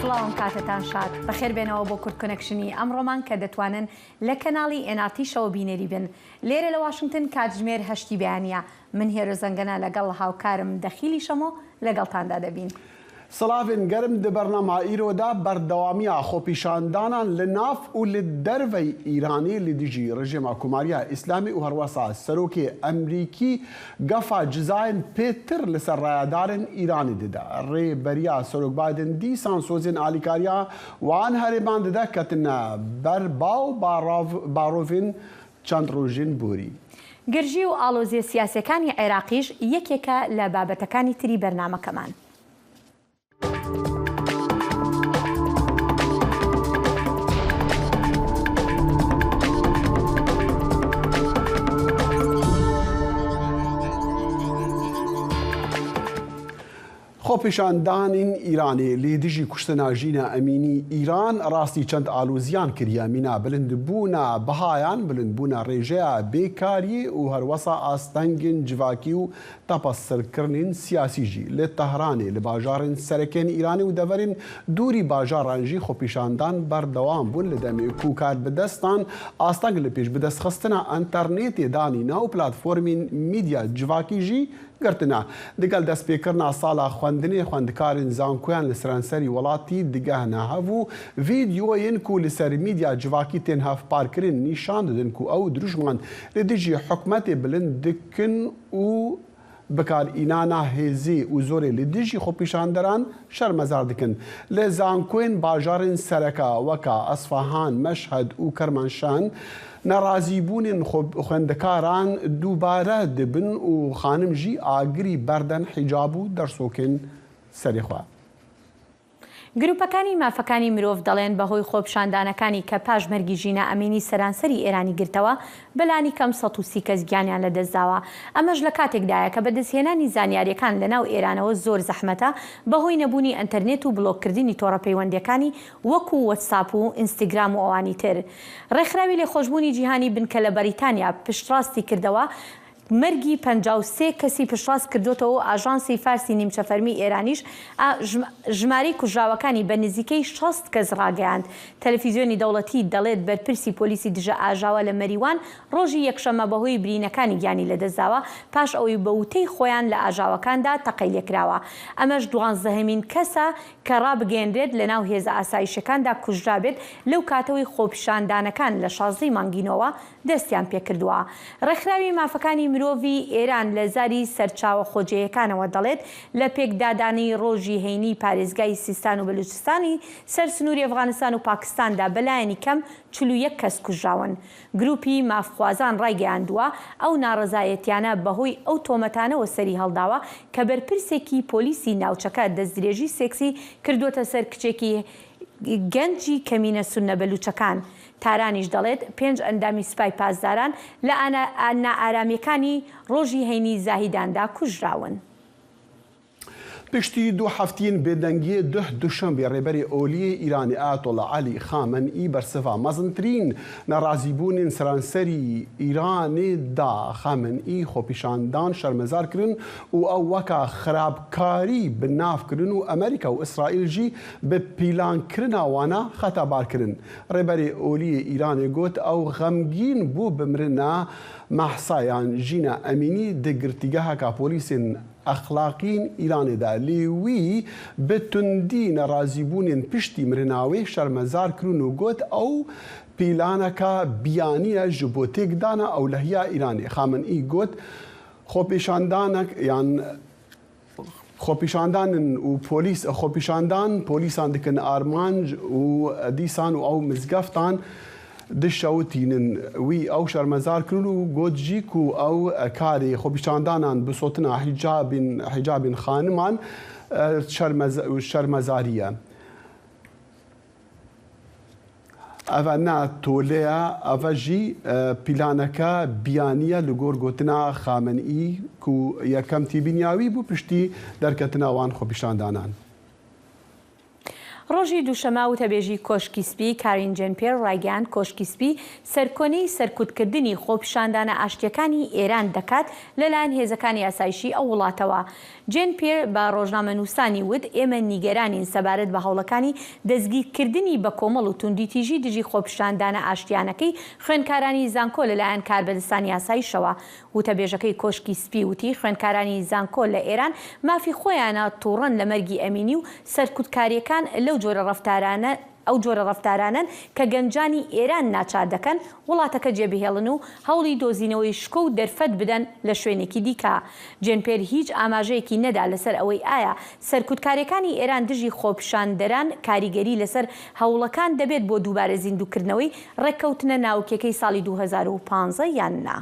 سڵاوم کاتتان شاد بەخێر بێنەوە بۆ کورد کۆنەکشنی ئەمڕۆمان کە دەتوانن لە کەناڵی NRT شەوە بینێری بن. لێرە لە واشنگتن کاتژمێر 8 بەیانیە. من هێرە زەنگەنە لەگەڵ هاوکارم دەخیلی شەمۆ لەگەڵتاندا دەبین. سڵاوین گەرم di bernameya îroda berdewamiya xwepîşandanan li nav û li dervey Îranê li dijî rejima Komariya Îslamî û herwesa serokê Emerîkî gefa cizayên pêtir li ser rayadarên Îranê dide. Rêberiya Serok Biden dîsan sozên alîkariya wan herêman dide ketine ber baw barovên çend rojên borî. گرژی و ئاڵۆزیە سیاسەکانی عێراقیش یەکێکە لە بابەتەکانی تری بەرنامەکەمان. خۆپیشاندانین ئیرانê lê dijî kuştina jîna Emînî Îran rastî çend alûziyan kiriye mîna bilindbûna bihayan, bilindbûna rêjeya bêkariyê û herwesa astengên civakî û tepasirkirinên siyasî jî. Li Tehranê li bajarên serekên Îranê û deverên dûrî bajaran jî xwepîşandan berdewam bûn li demê ku karbidestan asteng li pêş bidestxistina internêtê danîna û platformên mîdya civakî jî girtine. Digel destpêkirina sala xwendinê xwendikarên zankoyan li seranserî welatî digehne hev û vîdyoyên ku li ser mîdya civakî tên hevparkirin nîşan didin ku ew dirûjman li dijî hikûmetê bilind dikin û bikarînana hêzê û zorê li dijî xwepîşanderan şermezar dikin. Li zankoyên bajarên sereka weka Esfahan, Meşhed û Kermanşan nerazîbûnên xwendekaran dûbare dibin û xanim jî agirî berden hîcab û dersokên serê xwe. گروپەکانی مافەکانی مرۆڤ دەڵێن بەهۆی خۆپیشاندانەکانی کە پاش مەرگی ژینە ئەمینی سەرانسەری ئێرانی گرتەوە بەلانی کەم 130 کەس گیانیان لەدەستداوە. ئەمەش لە کاتێکدایە کە بەدەستهێنانی زانیاریەکان لەناو ئێرانەوە زۆر زەحمەتە بەهۆی نەبوونی ئەنتەرنێت و بڵۆککردنی تۆڕە پەیوەندیەکانی وەکو وەتساپ و ئینستاگرام و ئەوانی تر. ڕێکخراوی لێخۆشبوونی جیهانی بنکە لە بەریتانیا پشتڕاستی کردەوە مەرگی 53 کەسی پشتڕاست کردوتەوە و ئاژانسی فارسی نیمچەفەرمی ئێرانیش ژمارەی کوژراوەکانی بە نزیکەی 60 کەس ڕاگەیاند. تەلەڤیزیۆنی دەوڵەتی دەڵێت بەرپرسی پۆلیسی دژە ئاژاوە لە مەریوان ڕۆژی یەکشەمە بەهۆی برینەکانی گیانی لەدەستداوە پاش ئەوەی بە وتەی خۆیان لە ئاژاوەکاندا تەقەی لێکراوە. ئەمەش 12هەمین کەسە کە ڕابگەێنرێت لە ناو هێزە ئاسایشەکاندا کوژرابێت لەو کاتەوەی خۆپیشاندانەکان لە 16 مانگینەوە دەستیان پێکردووە. ڕێکخراوی مافەکانی مرۆڤی ئێران لە زاری سەرچاوە خۆجێیەکانەوە دەڵێت لە پێکدادانی ڕۆژی هەینی پارێزگای سیستان و بەلوچستانی سەر سنووری ئەفغانستان و پاکستاندا بەلایەنی کەم 41 کەس کوژراون. گروپی مافخوازان ڕایگەیاندووە ئەو ناڕەزایەتیانە بەهۆی ئەو تۆمەتانەوە سەری هەڵداوە کە بەرپرسێکی پۆلیسی ناوچەکە دەستدرێژی سێکسی کردوتە سەر کچێکی گەنجی کەمینە سونە بەلوچەکان. تارانیش دەڵێت 5 ئەندامی سوپای پاسداران لە نائارامیەکانی ڕۆژی هەینی زاهیداندا کوژراون. پشتی 2 هەفتین بێدەنگی دوشەمبێ ڕێبەری ئۆلیە ئیرانی ئایەتۆڵا عەلی خامنئی بەرسەڤا مەزنترین نەڕازیبوونین سەرانسەری ئیرانێدا خامنئی خۆپیشاندان شەرمەزار کردن و ئەو وەکا خراپکاری بنافکردن و ئەمریکا و ئیسرائیل جی بە پیلانکردنا وانە خەتەبارکردن. ڕێبەری ئۆلیە ئیرانێ گوت ئەو غەمگین بوو بمرنا مەحسایان ژینە ئەمینی دەگرتیگەهەکە پۆلیسین ئەخلاقین ئیرانێدا لێوی بتوندی نەڕازیبوونین پشتی مرناوێ شەرمەزار کردن و گوت ئەو پیلانەکە بیانیە ji بۆ تێکدانا ئەولەهیە ئیرانێ. خامنئی گوت خۆپیشاندانن و خۆپیشاندان پۆلیسان دکن ئارمانج و دیسان و ئەو مزگەفتان دشەوتینن وی ئەو شەرمەزار کرد و گوتجی و ئەو کارێ خۆپیشاندانان بسۆتنا حیجابین خانمان شەرمەزاریە. ئەڤە ناتۆلەیە ئەڤە ژی پیلانەکە بیانیە لە گۆر گوتنا خامنئی و یەکەم تیبینیاوی بوو پشتی دەرکەتناوان خۆپیشاندانان. ڕۆژی دووشەمە وتەبێژی کۆشکی سپی کارین جێن پێر ڕایگەیاند کۆشکی سپی سەرکۆنەی سەرکوتکردنی خۆپیشاندانە ئاشتیەکانی ئێران دەکات لەلایەن هێزەکانی ئاسایشی ئەو وڵاتەوە. جێن پێر بە ڕۆژنامەنووسانی وت ئێمە نیگەرانین سەبارەت بە هەوڵەکانی دەستگیرکردنی بە کۆمەڵ و توندیتیژی دژی خۆپیشاندانە ئاشتیانەکەی خوێندکارانی زانکۆ لەلایەن کاربەدەستانی ئاسایشەوە. وتەبێژەکەی کۆشکی سپی وتی خوێندکارانی زانکۆ لە ئێران مافی خۆیانە تووڕەن لە مەرگی ئەمینی و سەرکوتکاریەکان لەو جۆرە ڕەفتارانن کە گەنجانی ئێران ناچار دەکەن وڵاتەکە جێبهێڵن و هەوڵی دۆزینەوەی شکۆ و دەرفەت بدەن لە شوێنێکی دیکە. جێن پێر هیچ ئاماژەیەکی نەدا لەسەر ئەوەی ئایا سەرکوتکاریەکانی ئێران دژی خۆپیشاندەران کاریگەری لەسەر هەوڵەکان دەبێت بۆ دووبارە زیندووکردنەوەی ڕێککەوتنە ناوکیەکەی ساڵی 2015 یان نا.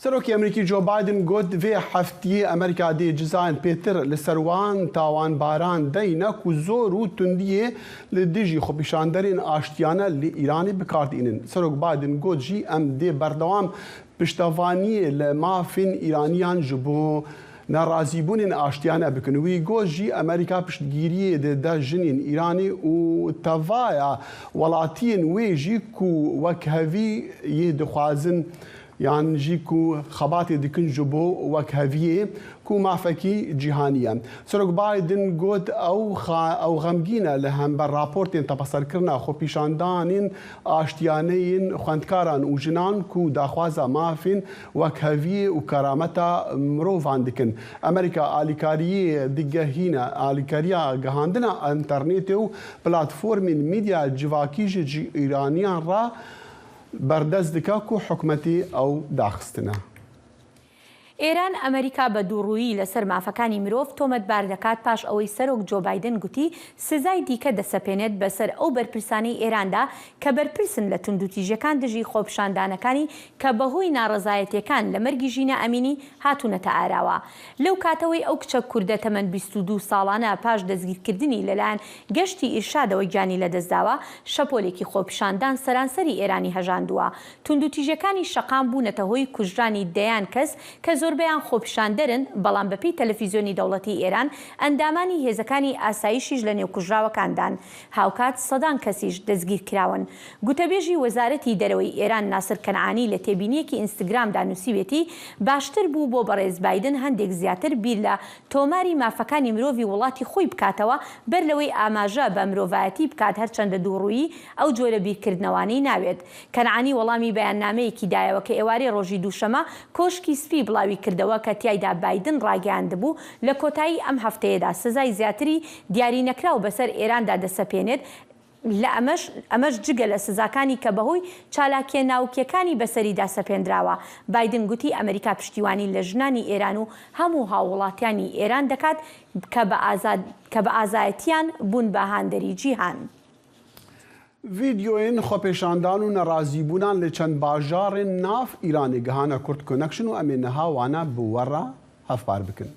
سەرۆکی ئەمریکی جۆ بایدن گوت vê heftiyê Amerîka dê cizayên pêtir li ser wan tawanbaran deyne ku zor û tundiyê li dijî xwepîşanderên aştiyane li Îranê bikardînin. Serok Biden got jî em dê berdewam piştevaniyê li mafên Îraniyan ji bo nerazîbûnên aştiyane bikin. Wî got jî Amerîka piştgiriyê dide jinên Îranê û tevaya welatiyên wê jî ku wek hevî yê dixwazin یان جی کو خەباتێ dikin ji bo wek heviyê ku mafekî cîhanî ye. Serok Biden got ew xemgîn e li hember raportên tepeserkirina xwepîşandanên aştiyaneyên xwendkaran û jinan ku daxwaza mafên wek heviyê û kerameta mirovan dikin. Amerîka alîkariyê digehîne alîkariya gihandina internetê û platformên mîdya civakî ji Îraniyan ra بەردەست دکا و حکومەتی ئەو داخستنە. ئێران ئەمریکا بە دووڕوویی لەسەر مافەکانی مرۆڤ تۆمەتبار دەکات پاش ئەوەی سەرۆک جۆ بایدن گوتی سزای دیکە دەسەپێنێت بەسەر ئەو بەرپرسانەی ئێراندا کە بەرپرسن لە توندوتیژەکان دژی خۆپیشاندانەکانی کە بەهۆی ناڕەزایەتیەکان لە مەرگی ژینە ئەمینی هاتوونەتە ئاراوە. لەو کاتەوەی ئەو کچە کوردە تەمەن 22 ساڵانە پاش دەستگیرکردنی لەلایەن گەشتی ئیرشادەوە گیانی لەدەستداوە شەپۆلێکی خۆپیشاندان سەرانسەری ئێرانی هەژاندووە. توندوتیژەکانی شەقام بوونەتە هۆی کوژرانی دەیان کەس کە زۆربەیان خۆپیشاندەرن بەڵام بەپێی تەلەڤیزیۆنی دەوڵەتی ئێران ئەندامانی هێزەکانی ئاسایشیش لە نێوکوژراوەکاندان. هاوکات سەدان کەسیش دەستگیر کراون. گوتەبێژی وەزارەتی دەرەوەی ئێران ناسر کەنعانی لە تێبینیەکی ئینستاگرامدا نووسیوێتی باشتر بوو بۆ بەڕێز بایدن هەندێک زیاتر بیر لە تۆماری مافەکانی مرۆڤی وڵاتی خۆی بکاتەوە بەر لەوەی ئاماژە بە مرۆڤایەتی بکات هەرچەندە دووڕوویی ئەو جۆرە بیرکردنەوەی ناوێت. کەنعانی وەڵامی بەیاننامەیەکی دایەوە کە ئێوارەی ڕۆژی دووشەمە کۆشکی سپی بڵاوی کردەوە کە تیایدا بایدن ڕاگەیاندبوو لە کۆتایی ئەم هەفتەیەدا سزای زیاتری دیاری نەکراو بەسەر ئێراندا دەسەپێنێت. لە ئەمەش جگە لە سزاکانی کە بەهۆی چالاکیە ناوکیەکانی بەسەریدا سەپێنراوە. بایدن گوتی ئەمریکا پشتیوانی لە ژنانی ئێران و هەموو هاوڵاتیانی ئێران دەکات کە بە ئازایەتیان بوون بە هاندەری جیهان. ڤیدیۆین خۆپێشاندان و نەڕازیبوونان لە چەند باژارên ناف ئیرانê gihana Kurd Connection û em ê niha wana bi wera hevpar bikin.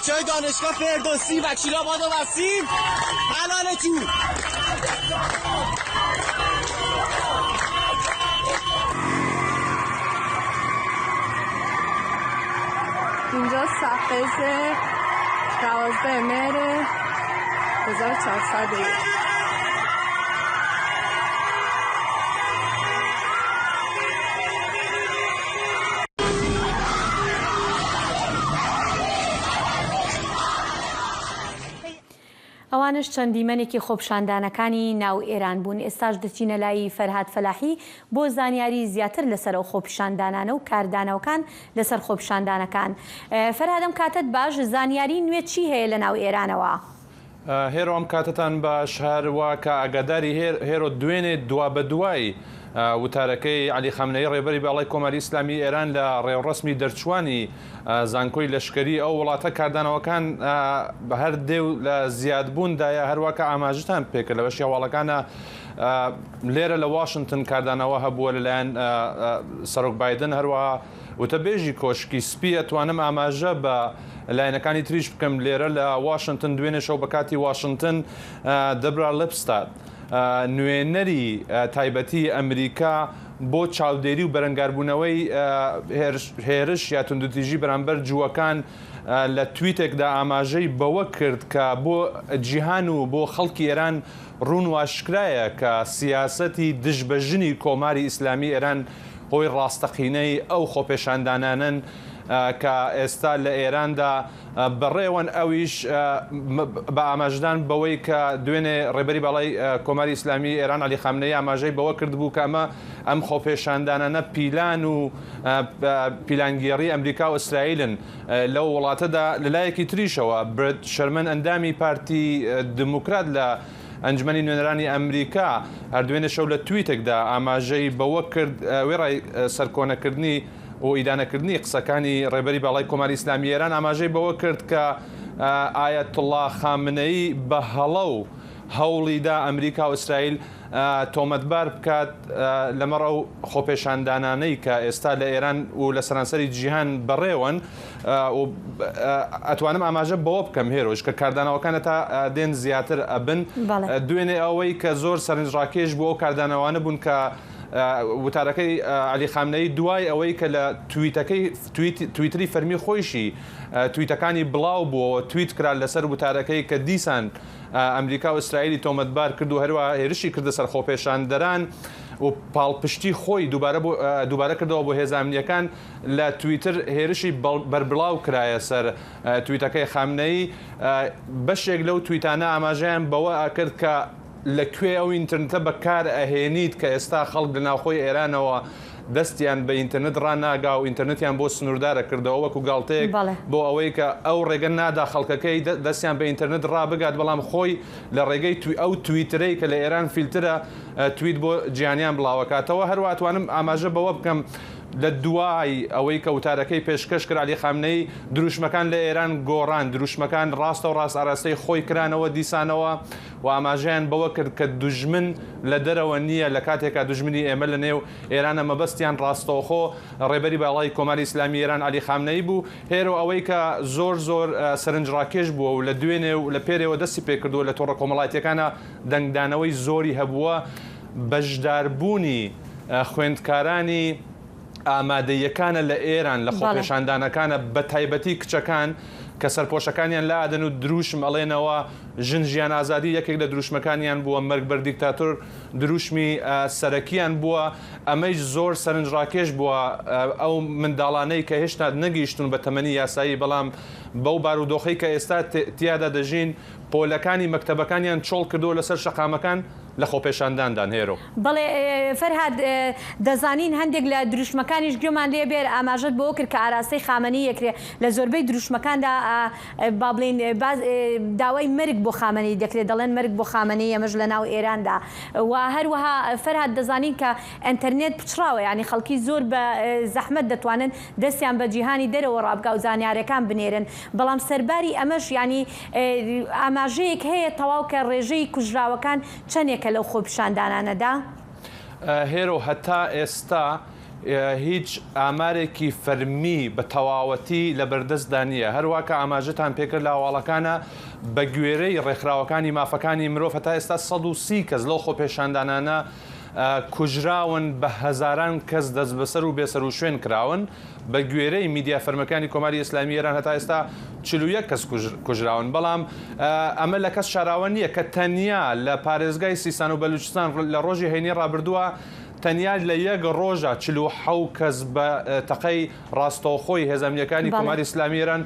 بچه‌های دانشگاه فردوسی و کیرآباد و وسیم الانتون اینجا صفحه 12 مهر 1400 ئەوانش چەندیمەنێکی خۆپیشاندانەکانی ناو ئێران بوون. ئێستاش دەچینە لای فەرهاد فەلاحی بۆ زانیاری زیاتر لەسەر ئەو خۆپیشاندانانە و کاردانەوەکان لەسەر خۆپیشاندانەکان. فەرهادەم کاتت باش، زانیاری نوێ چی هەیە لە ناو ئێرانەوە؟ هێرۆ ئەم کاتتان باش، هەروە کە ئاگاداری هێرۆ دوێنێ دوا بە دوای وتارەکەی علی خەمنەی ڕێبەری باڵای کۆماری ئیسلامی ئێران لە ڕێوڕسمی دەرچوانی زانکۆی لەشکری ئەو وڵاتە کاردانەوەکان بە هەر دێو لە زیادبووندایە، هەروەکە ئاماژتان پێکرد لە بەشی هەواڵەکانە لێرە لە واشنگتن کاردانەوە هەبووە لەلایەن سەرۆک بایدن، هەروەها وتەبێژی کۆشکی سپی ئەتوانم ئاماژە بە لایەنەکانی تریش بکەم لێرە لە واشنگتن دوێنێ شەو بە کاتی واشنگتن دەبرا لپستاد نوێنەری تایبەتی ئەمریکا بۆ چاودێری و بەرەنگاربوونەوەی هێرش یا توندوتیژی بەرامبەر جووەکان لە تویتێکدا ئاماژەی بەوە کرد کە بۆ جیهان و بۆ خەڵکی ئێران ڕوون واشکرایە کە سیاسەتی دژبەژنی کۆماری ئیسلامی ئێران هۆی ڕاستەقینەی ئەو خۆپێشاندانانن کە ئێستا لە ئێراندا بەڕێوەن ئەویش بە ئاماژدان بەوەی کە دوێنێ ڕێبەری باڵای کۆماری ئیسلامی ئێران علی خەمنەی ئاماژەی بەوە کرد بوو کە ئەمە ئەم خۆپێشاندانانە پیلان و پیلانگێڕی ئەمریکا و ئیسرائیلن لەو وڵاتەدا لەلایەکی تریشەوە. برد شەرمەن ئەندامی پارتی دموکرات لە ئەنجمەنی نوێنەرانی ئەمریکا هەردوێنێ شەو لە تویتێکدا ئاماژەی بەوە کرد وێڕای سەرکۆنەکردنی و ئیدانەکردنی قسەکانی ڕێبەری باڵای کۆماری ئیسلامی ئێران ئاماژەی بەوە کرد کە ئایەتوڵڵا خامنەیی بە هەڵە و هەوڵیدا ئەمریکا و ئیسرائیل تۆمەتبار بکات لەمەڕ ئەو خۆپێشاندانانەی کە ئێستا لە ئێران و لە سەرانسەری جیهان بەڕێوەن. ئەتوانم ئاماژە بەوە بکەم هێرۆش کە کاردانەوەکانە تا دێن زیاتر ئەبن دوێنێ ئەوەی کە زۆر سەرنجڕاکێش بۆ ئەو کاردانەوانە بوون کە وتارەکەی علی خامنەی دوای ئەوەی کە لە تویتری فەرمی خۆیشی تویتەکانی بڵاو بووەوە تویت کرا لەسەر وتارەکەی کە دیسان ئەمریکا و ئیسرائیلی تۆمەتبار کرد و هەروە هێرشی کردە سەر خۆپێشاندەران و پاڵپشتی خۆی دووبارە کردەوە بۆ هێزانامنیەکان لە تویتر هێرشی بەربڵاو کرایە سەر تویتەکەی خامنەی. بەشێک لەو تویتانە ئاماژەیان بەوە ئاکرد کە لەکوێ ئەو ئینترنتە بەکار ئەهێنیت کە ئێستا خەڵک لە ناوخۆی ئێرانەوە دەستیان بە ئینترنت ڕناگا و ئینترنتیان بۆ سنووردارە کردەوە وەکو گاڵتەیەک بۆ ئەوەی کە ئەو ڕێگە نادا خەڵکەکەی دەستیان بە ئینترنت ڕابگات، بەڵام خۆی لە ڕێگەی ئەو تویترەی کە لە ئێران فیلترە تویت بۆ جیهانیان بڵاوەکاتەوە. هەروە ئەتوانم ئاماژە بەوە بکەم لە دوای ئەوەی کە وتارەکەی پێشکەش کرد علی خامنەی دروشمەکان لە ئێران گۆڕان، دروشمەکان ڕاستە و ڕاست ئاراستەی خۆی کرانەوە دیسانەوە و ئاماژیان بەوە کرد کە دوژمن لە دەرەوە نییە لە کاتێکا دوژمنی ئێمە لە نێو ئێرانە مەبەستیان ڕاستەوخۆ ڕێبەری باڵای کۆماری ئیسلامی ئێران علی خامنەی بوو. هێرۆ ئەوەی کە زۆر سەرنجڕاکێش بووە و لە دوێنێ و لە پێرەوە دەستی پێکردووە لە تۆڕە کۆمەڵایەتیەکانە دەنگدانەوەی زۆری هەبووە بەشداربوونی خوێندکارانی ئامادەیەکانە لە ئێران لە خۆپێشاندانەکانە بە تایبەتی کچەکان کە سەرپۆشەکانیان لا ئەدەن و دروشم ئەڵێنەوە ژن ژیان ئازادی یەکێک لە دروشمەکانیان بووە، مەرگ بەر دیکتاتۆر دروشمی سەرەکیان بووە. ئەمەش زۆر سەرنجڕاکێش بووە ئەو منداڵانەی کە هێشتا نەگەیشتون بە تەمەنی یاسایی، بەڵام بەو بارودۆخەی کە ئێستا تیادا دەژین پۆلەکانی مەکتەبەکانیان چۆڵ کردووە لەسەر شەقامەکان لە خۆپێشانداندان. هێرۆ بەڵێ فەرهاد دەزانین هەندێک لە دروشمەکانیش گوێمان لێ بێر ئاماژەت بۆ کرد کە ئاراستەی خامنەی یەکرێ لە زۆربەی دروشمەکاندا با بڵێن داوای مەرگ بۆ خامنەی دەکرێت، دەڵێن مەرگ بۆ خامنەی ئەمەش لە ناو ئێراندا. و هەروەها فەرهاد دەزانین کە ئەنتەرنێت پچراوە، ینی خەڵکی زۆر بە زەحمەت دەتوانن دەستیان بە جیهانی دەرەوە ڕابگا و زانیارەکان بنێرن، بەڵام سەرباری ئەمەش ینی ئاماژەیەک هەیە تەواو کە ڕێژەی کوژراوەکان چەندێکە لەو خۆپیشاندانانەدا؟ هێرۆ هەتا ئێستا هیچ ئامارێکی فەرمی بە تەواوەتی لە بەردەستدا نییە. هەروواکە ئاماژەتان پێکرد لە هەواڵەکانە بە گوێرەی ڕێکخراوەکانی مافەکانی مرۆڤ هەتا ئێستا 130 کەس لەو خۆپێشاندانانە کوژراون، بە هەزاران کەس دەست بەسەر و بێسەر و شوێن کراون. بە گوێرەی میدیا فەرمەکانی کۆماری ئیسلامی ئێران هەتا ئێستا 41 کەس کوژراون، بەڵام ئەمە لە کەس شاراوە نییە کە تەنیا لە پارێزگای سیستان و بەلوچستان لە ڕۆژی هەینی ڕابردووە تەنیا لە یەک ڕۆژە 47 کەس بە تەقەی ڕاستەوخۆی هێزەمنیەکانی کۆماری ئیسلامی ئێران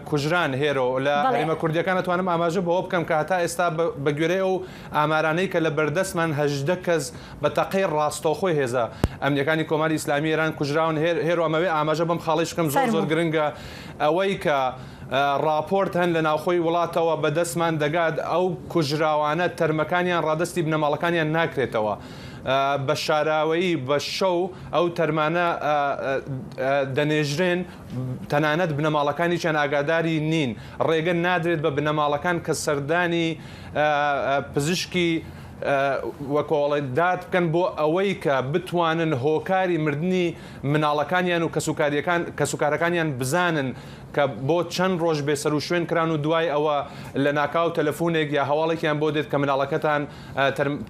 کوژران هێرۆ لە هەرێمە کوردیەکان ئەتوانم ئاماژە بەوە بکەم کە هەتا ئێستا بە گوێرەی ئەو ئامارانەی کە لە بەردەستمان 18 کەس بە تەقەی ڕاستەوخۆی هێزە ئەمنیەکانی کۆماری ئیسلامی ئێران کوژراون هێرۆ ئەمەوێ ئاماژە بەم خاڵیش بکەم زۆر گرنگە ئەوەی کە راپۆرت هەن لە ناوخۆی وڵاتەوە بەدەستمان دەگات ئەو کوژراوانە تەرمەکانیان ڕادستی بنەماڵەکانیان ناکرێتەوە بە شاراوەیی بە شەو ئەو تەرمانە دەنێژرێن تەنانەت بنەماڵەکانیشان ئاگاداری نین ڕێگە نادرێت بە بنەماڵەکان کە سەردانی پزیشکی وەکۆڵی داد بکەن بۆ ئەوەی کە بتوانن هۆکاری مردنی مناڵەکانیان و کەسوکارەکانیان بزانن کە بۆ چەند ڕۆژ بێسەر و شوێن کران و دوای ئەوە لە ناکاو تەلەفۆنێک یا هەواڵێکیان بۆ دێت کە مناڵەکەتان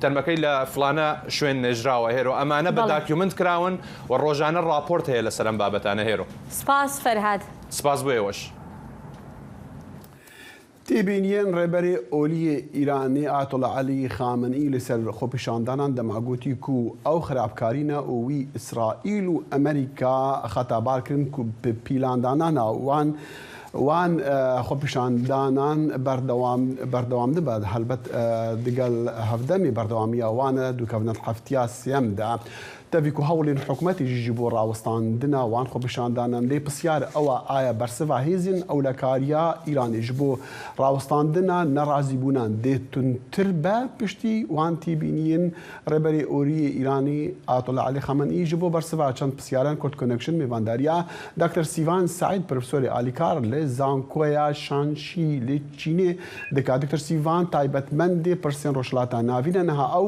تەرمەکەی لە فلانە شوێن نێژراوە هێرۆ ئەمانە بە داکیومنت کراون و ڕۆژانە راپۆرت هەیە لە سەرم بابەتانە هێرۆ. سپاس فەرهاد. سپاس بۆ ئێوەش. تێبینیان ڕێبەرێ ئۆلیە ئیرانی ئاتۆڵە عەلی خامنئی لەسەر خۆپیشاندانان دەماگوتی و ئەو خراپکارینە ئەوی ئیسرائیل و ئەمریکا خەتابارکردن و پیلاندانانە وان خۆپیشاندانان بەردەوام دەبات هەلبەت دگەل هەفدەمی بەردەوامیە وانە دووکەونەت هەفتیا سێمدا تەڤیک و هەوڵین حکوومەتیژی بۆ ڕاوەستاندنە وان خۆپیشاندانان لێ پرسیار ئەوە ئایا بەرسەڤ هێزین ئەو لە کاریە ئیرانیش بۆ ڕاوەستاندنە نەڕازیبوونان دێتونتر بە پشتی وانتی بینین ڕێبەری ئۆری ئیرانی ئاتۆڵە عەلی خامنئی بۆ بەرسەڤ چەند پرسیاران کۆت کۆنەکشن میوانداریە دکتۆر سیڤان سعید پرۆفسۆری ئالیکار لە زانکۆیا شانشی لێ چینێ دەکات دکتۆر سیڤان تایبەتمەندێ پرسێن ڕۆژهەڵاتە ناوینە نەها ئەو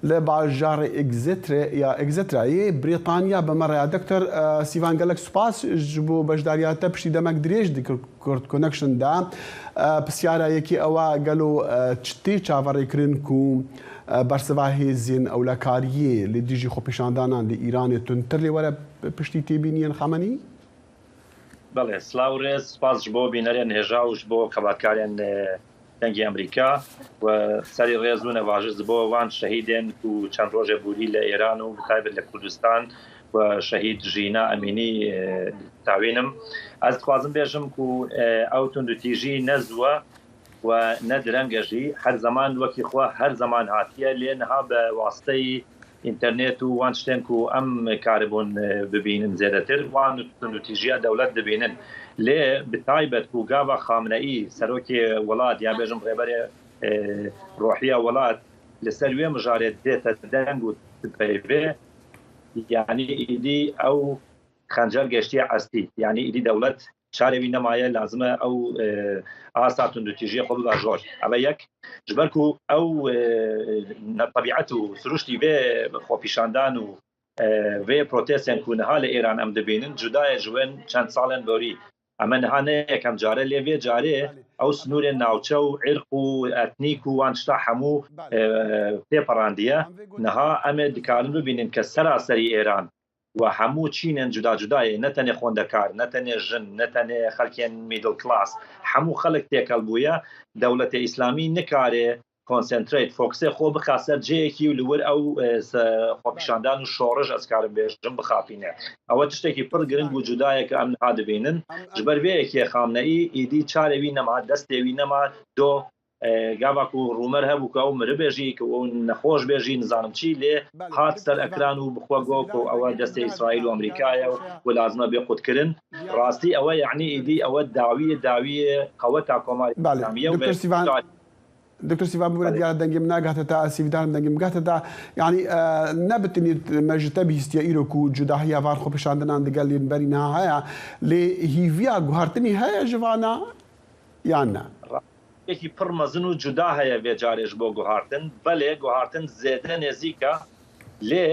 لە باژارە ئەگزترایە بریتانیا بەمەڕەیە دکتۆر سیڤان گەلک سوپاس بۆ بەشداریاتە پشتی دەمەک درێژ کورد کۆنەکشندا پرسیارایەکی ئەوە گەلۆ چتی چاوەڕێکردن و بەرسەڤ هێزین ئەو لە کاریە لە دژی خۆپیشاندانان لە ئیرانێ تونتر لێ وەرە پشتی تێبینیان خامنئی؟ بەڵێ سلااو ڕێز سپاس بۆ بینەرێن هێژاوش بۆ کەباتکاریان دەنگی ئەمریکا و سەری ڕێز و نەواژز بۆ وان شەهیدێن و چەند ڕۆژێ بووری لە ئێران و تایبەت لە کوردستان و شەهید ژینا ئەمینی تاوێنم ئەس خوازم بێژم و ئەو توندوتیژی نەزووە و نەدرەنگەژی هەر زەمان وەکی خوا هەر زەمان هاتیە لێ نەها بە واستەی ئینتەرنێت و وان شتێن و ئەم کاربوون ببینن زێدەتر وان توندوتیژیە دەوڵەت دەبینن لێ بتایبەت و گاوا خامنەئی سەرۆکی وڵات یا بێژم ڕێبەرێ ڕۆحیە وڵات لەسەر وێ مژارێت دێتە دەنگ و پەیوێ یعنی ئیدی ئەو خەنجەر گەشتی عەستی یعنی ئیدی دەوڵەت شارێوی نەمایە لازمە ئەو ئاستا توندوتیژیە خۆ بباژۆر ئەمە یەک ژبەر و ئەو طبیعەت و سروشتی وێ خۆپیشاندان و وێ پرۆتێستێن کوونەها لە ئێران ئەم دەبینن جودایە ژوێن چەند ساڵێن بۆری ئەمە نەهانە یەکەم جارە لێوێ جارێ ئەو سنوورێن ناوچە و عێرق و ئەتنیک و وانشتا هەموو پێپەڕاندیە نەها ئەمێ دکارن ببینن کە سەراسەری ئێران و هەموو چینێن جودا جودایە نەتەنێ خۆندەکار نەتەنێ ژن نەتەنێ خەڵکێن میدڵ کلاس هەموو خەڵک تێکەڵ بووە دەوڵەتە ئیسلامی نکارێ کۆنسنتریت فۆکسێ خۆ بخاسەر جەیەکی و لەوەر ئەو خۆپیشاندان و شۆڕژ ئەسکارم بێژم بخافینێ ئەوە تشتێکی پڕ گرنگ و جودایە کە ئەم نها دەبینن ژبەر وەیەکێ خامنەئی ئیدی چارەوی نەما دەستێوی نەما دۆ گاواک و ڕومەر هەبوو کە ئەو مربێژی کە ئەو نەخۆش بێژی نزانم چی لێ هات سەر ئەکران و بخوا گۆک و ئەوە دەستی ئیسرائیل و ئەمریکایە و لازمە بێ قوتکردن ڕاستی ئەوە یعنی ئیدی ئەوە داویە قەوەتا کۆماری ئیسلامیە و دکتۆر سیڤان ببرە دیارە دەنگیم ناگاتە تا سیڤدان دەنگیم گاتە تا یعنی نەبتنیت مەژتە بیستە ئیرۆک و جوداهەیە وان خۆپیشاندنان دەگەل لێنبەری نها هەیە لێ هیڤیا گوهارتنی هەیە ژڤانە یان نە یەکی پڕ مەزن و جودا هەیە بێجارێش بۆ گوهارتن بەلێ گوهارتن زێدە نێزیکە لێ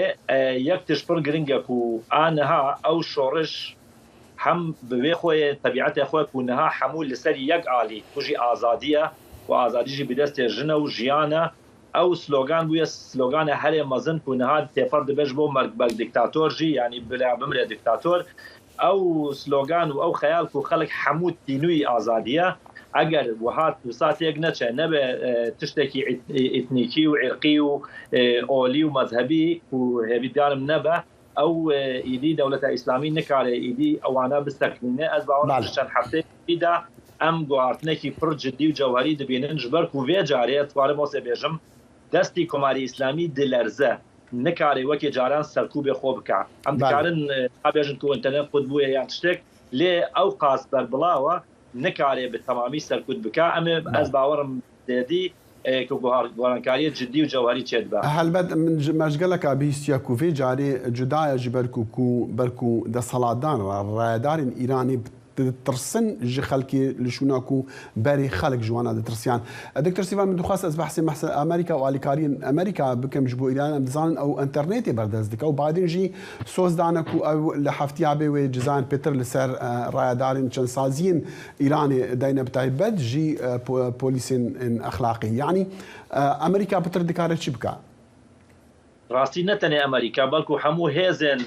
یەک تش پڕ گرنگە و ئانەها ئەو شۆڕش هەم بوێ خۆی تەبیعەتە خۆی و نەها هەموو لەسەر یەک ئالی توژی ئازادیە و ئازادیژی بدەستێ ژنە و ژیانە ئەو سلۆگان بووە سلۆگانە هەرێ مەزن و نەها تێپەر دەبێش بۆ مەرگ بەل دیکتاتۆرژی ینی بلا بمرێ دیکتاتۆر ئەو سلۆگان و ئەو خەیال و خەڵک هەموو تینووی ئازادیە ئەگەر وهات وساتێک نەچێ نەبێ تشتێکی ئیتنیکی و عێرقی و ئۆلی و مەذهبی و هێویدارم نەبە ئەو ئیدی دەوڵەتە ئیسلامی نکارێ ئیدی ئەوانە بستەکرینێ ئەس باوەڕم چەند هەفتەیەدا ئەم گواردنێکی پڕ جددی و جەوهری دەبینن ji ber ku vê carê dixwarim wase bêjim destî Komarî İslamî dilerze nikarê wekî caran serkûbê xwe bike em dikarin bêjin ku internet xud bûye yan tiştek lê ew qas berbilawe nikarê bi temamî serkûd bike em ê ez bawerim dêdî ku gorankariyê ciddî û cewherî çê dibe helbet min mejgeleka bîstiya ku vê carê cudaya ji ber ku desaladdan rayedarên Îranê ترسن ji xelkê li şûna ku berê xelek ji wana ditirsiyan. Dr. Sîvan min dixwast ez behsê Amerîka û alîkariyên Amerîka bikim ji bo Îran em dizanin ew internetê berdest dike û Biden jî soz dane ku ew li heftiya bê wê cizayên pêtir li ser rayedarên çendsaziyên Îranê deyne bi taybet jî polîsên exlaqî. Yani Amerîka pitir dikare çi bike? Rastî ne tenê Amerîka belku hemû hêzên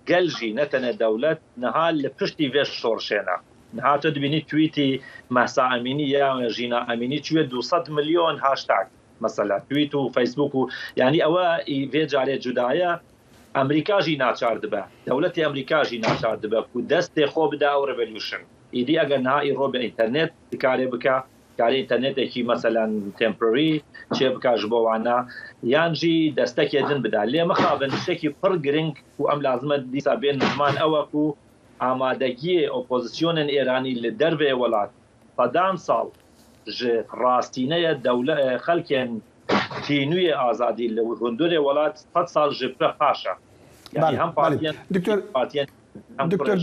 gel jî ne tenê dewlet niha li piştî vê şorşêne. Niha tu dibînî tweetî Mehsa Emînî ya Jîna Emînî çûye 200 milyon hashtag mesela tweet û Facebook û yanî ewe vê carê cudaya Amerîka jî naçar dibe. Dewletê Amerîka jî naçar dibe ku destê xwe bide ew revolution. Îdî eger niha îro bi internet dikarê bike karê internetekî mesela temporary çê bike ji bo wana yan jî destekê din bide. Lê mixabin tiştekî pir giring ku em lazim e dîsa bên ziman ew ku amadegiyê opozisyonên Îranî li dervê welat sedan sal ji rastîneya xelkên tînûyê azadî li hundirê welat 100 sal ji pir paş e. Yani hem partiyen دكتور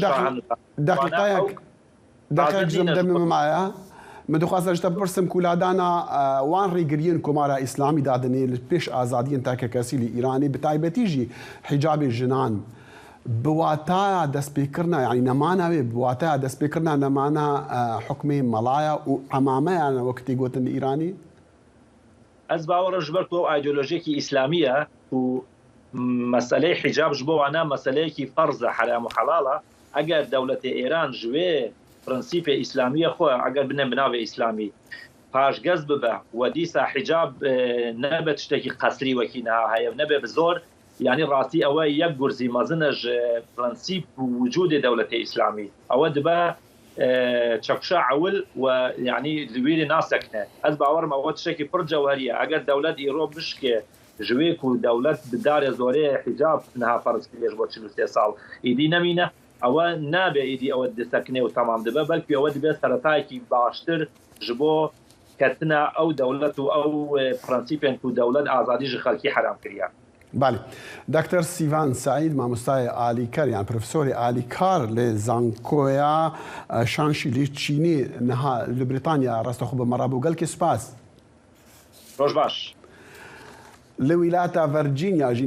دقيقة زمدمي معايا مدخواست اجتا برسم كولادانا وان ريگرين كمارا اسلامي دادني لبيش آزادين تاكا كاسيلي ايراني بتايبتي جي حجاب الجنان بواتايا دست بيكرنا يعني نمانا بواتايا دست بيكرنا نمانا حكمي ملايا وعمامة يعني وقتي قوتن ايراني از باور جبرت و ايديولوژيكي اسلاميه و مساله حجاب جبو انا مساله کی فرض حرام و حلاله اگر دولت ایران جوی پرنسیپ اسلامی خو اگر بناو اسلامی پاش گز ببه و دیسا حجاب نبت تشتكي قصري وكينا هاي نبه بزور يعني راسي او یک گرزي مازنج پرنسيپ وجود دولة اسلامي او دبا تشكشا عول ويعني لويلي ناسكنا از باور ما وقت شكي پر جوهريه اگر دولة ايرو بشكي جويك ودولة بدار زوري حجاب انها فرض كليش بو 43 سال ايدي نمينه او نابه ايدي او دسكنه وتمام دبا بلكي او دبا سرتايكي باشتر جبو كتنا او دولة او برانسيبين كو دولة ازادي خلقي حرام كريا. بله دکتر سیوان سعید مامۆستای ئالیکار یان پرۆفسۆری ئالیکار لە زانکۆیا شانشی لێ چینی نەها لە بریتانیا ڕاستەخۆ بە مەڕابوو گەلکی سوپاس. ڕۆژ باش. لە ویلایەتە ڤەرجینیا ژی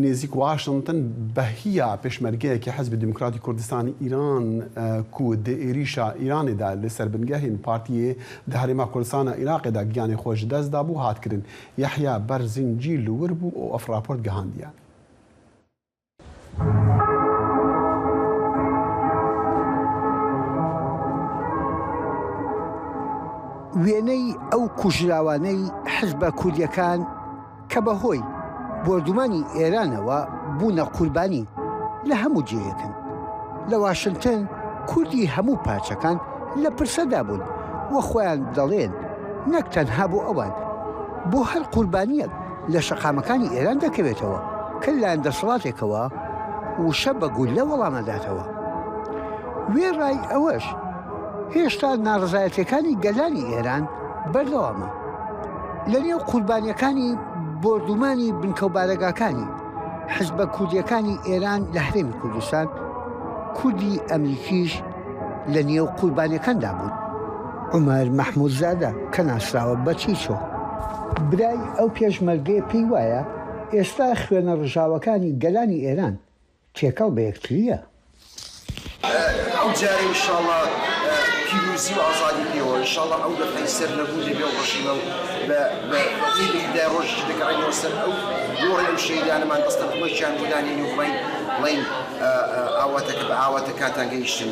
نێزیک واشنتن بەهیە پێشمەرگەیەکی حەزبی دیموکراتی کوردستانی ئیران کو دە عێریشە ئیرانێدا لەسەر بنگەهین پارتیێ دە هەرێما کوردستانە عێراقێدا گیانی خۆش دەستدا بوو هاتکردن یەحیا بەرزنجی لور بوو ئەو ئەف راپۆرت گەهاندیان. وێنەی ئەو کوژراوانەی حزبە کوردیەکان کە بەهۆی بردومانی ئێرانەوە بوونە قوربانی لە هەموو جێیەکن. لە واشنگتن کوردی هەموو پارچەکان لە پرسەدا بوون وە خۆیان دەڵێن نەک تەنها بۆ ئەوان بۆ هەر قوربانیەک لە شەقامەکانی ئێران دەکەوێتەوە کە لایەن دەسەڵاتێکەوە وشە بە گول لە وەڵامەداتەوە. وێڕای ئەوەش هێشتا ناڕزایەتەکانی گەلانی ئێران بەردەوامە. لە نێو قوربانیەکانی بردومانی بنکەوبارەگاکانی حزبە کوردیەکانی ئێران لە هەرێمی کوردستان کوردی ئەمریکیش لە نێو قوربانیەکاندا بوون. عومەر مەحموودزادە کە ناسراوە بە چیچۆ برای ئەو پێشمەرگەیە پێی وایە ئێستا خوێنە ڕژاوەکانی گەلانی ئێران تێکەڵ بە یەکتریە. ئەو جارێ ئینشاڵڵا پیرۆزی و ئازادی پێوە ئینشاڵڵا ئەو دەفەی سەر نەبوو لێبێ و ڕژیمە و بە ڕۆژی دەگەڕێنەوە سەر ئەو گۆڕی ئەو شەیدانەمان دەستە بمەشیان بودانین و بڵین ئاواتەکە بە ئاواتە کاتان گەیشتن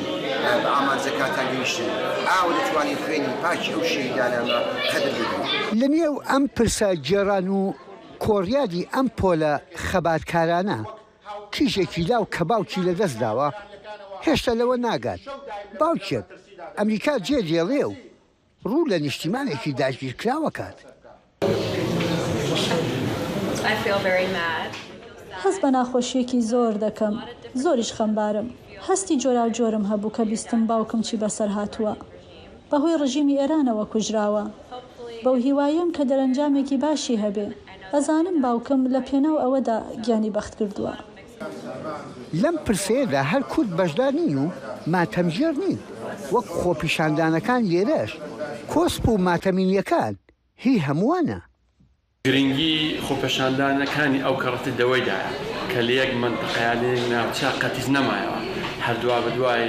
بە ئامانجە کاتان گەیشتن ئاوە دەتوانین خوێنی پاکی ئەو شەهیدانانە قەدر بدرین. لە نێو ئەم پرسە جێران و کۆڕیادی ئەم پۆلە خەباتکارانە کیژێکی لاو کە باوکی لەدەست داوە هێشتا لەوە ناگات. باوکێک ئەمریکا جێ دێڵێ و ڕوو لە نیشتیمانێکی داگیرکراوە کات. هەست بە ناخۆشیەکی زۆر دەکەم، زۆریش خەمبارم. هەستی جۆرا و جۆرم هەبوو کە بیستم باوکم چی بەسەر هاتووە. بەهۆی ڕژیمی ئێرانەوە کوژراوە. بەو هیوایم کە دەرەنجامێکی باشی هەبێ. ئەزانم باوکم لە پێناو ئەوەدا گیانی بەخت کردووە. لەم پرسەیەدا هەر کورد بەشدار نین و ماتەمژێر نین. وەک خۆپیشاندانەکان لێرەش کۆسپ و ماتەمینیەکان هی هەمووانە. گرنگی خۆپەشاندانەکانی ئەو کەڕەتی دەوەیدایە کە لە یەک منتەقەیانەیەک ناوچە قەتیز نەمایەوە. هەردووا بەدوای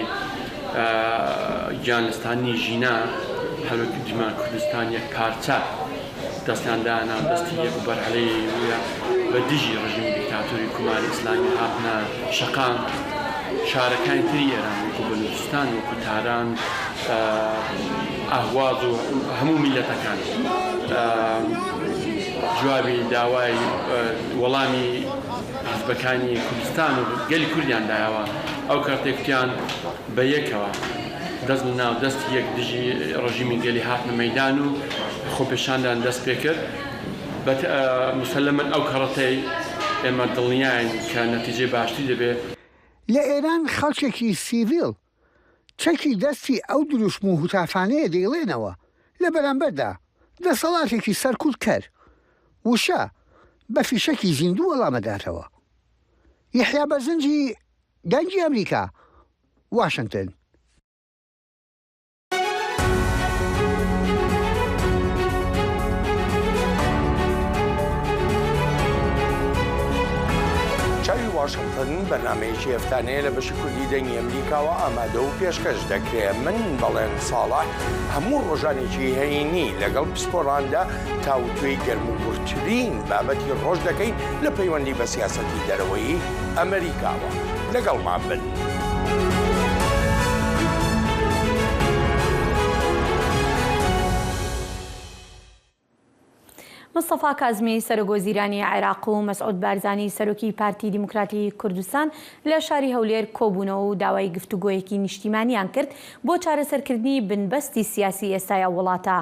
گیانستانی ژینا هەروەک دیمان کوردستان یەک پارچە دەستیاندانا دەستی یەک بەرهەلەی وە بە دژی ڕژیمی دیکتاتۆری کوماری ئیسلامی هاتنە شەقام شارەکانی تری ئێران وەکو بەلوچستان وەکو تاران ئاهواز و هەموو میلەتەکان جوابی داوای وەڵامی حیزبەکانی کوردستان و گەلی کوردیان دایەوە. ئەو کاتێکیان بە یەکەوە دەست لە ناو دەست یەک دژی ڕژیمی گەلی هاتنە مەیدان و خۆپێشاندان دەست پێ کرد. مسلمەن ئەو کەڕەتەی ئێمە دڵنیاین کە نەتیجەی باشتری دەبێت. لە ئێران خەڵکێکی سیڤیل چەکی دەستی ئەو دروشم و هوتافانەیە دەیڵێنەوە لە بەرامبەردا دەسەڵاتێکی سەرکوت کرد وشە بە فیشەکی زیندوو وەڵامەداتەوە. یحیا بەرزنجی دەنگی ئەمریکا، واشنگتن. چاوی واشنگتن بەرنامەیەکی هەفتانەیە لە بەشی کوردی دەنگی ئەمریکاوە ئامادە و پێشکەش دەکرێت. من بەڵێن ساڵح هەموو ڕۆژانێکی هەینی لەگەڵ پسپۆراندا تاوتوێی گەرموگورترین بابەتی ڕۆژ دەکەین لە پەیوەندی بە سیاسەتی دەرەوەی ئەمریکاوە. لەگەڵمان بن. مستەفا کازمی سەرۆگۆزیرانی عێراق و مەسعود بارزانی سەرۆکی پارتی دیموکراتی کوردستان لە شاری هەولێر کۆبوونەوە و داوای گفتوگۆیەکی نیشتیمانیان کرد بۆ چارەسەرکردنی بنبەستی سیاسی ئێستای وڵاتە.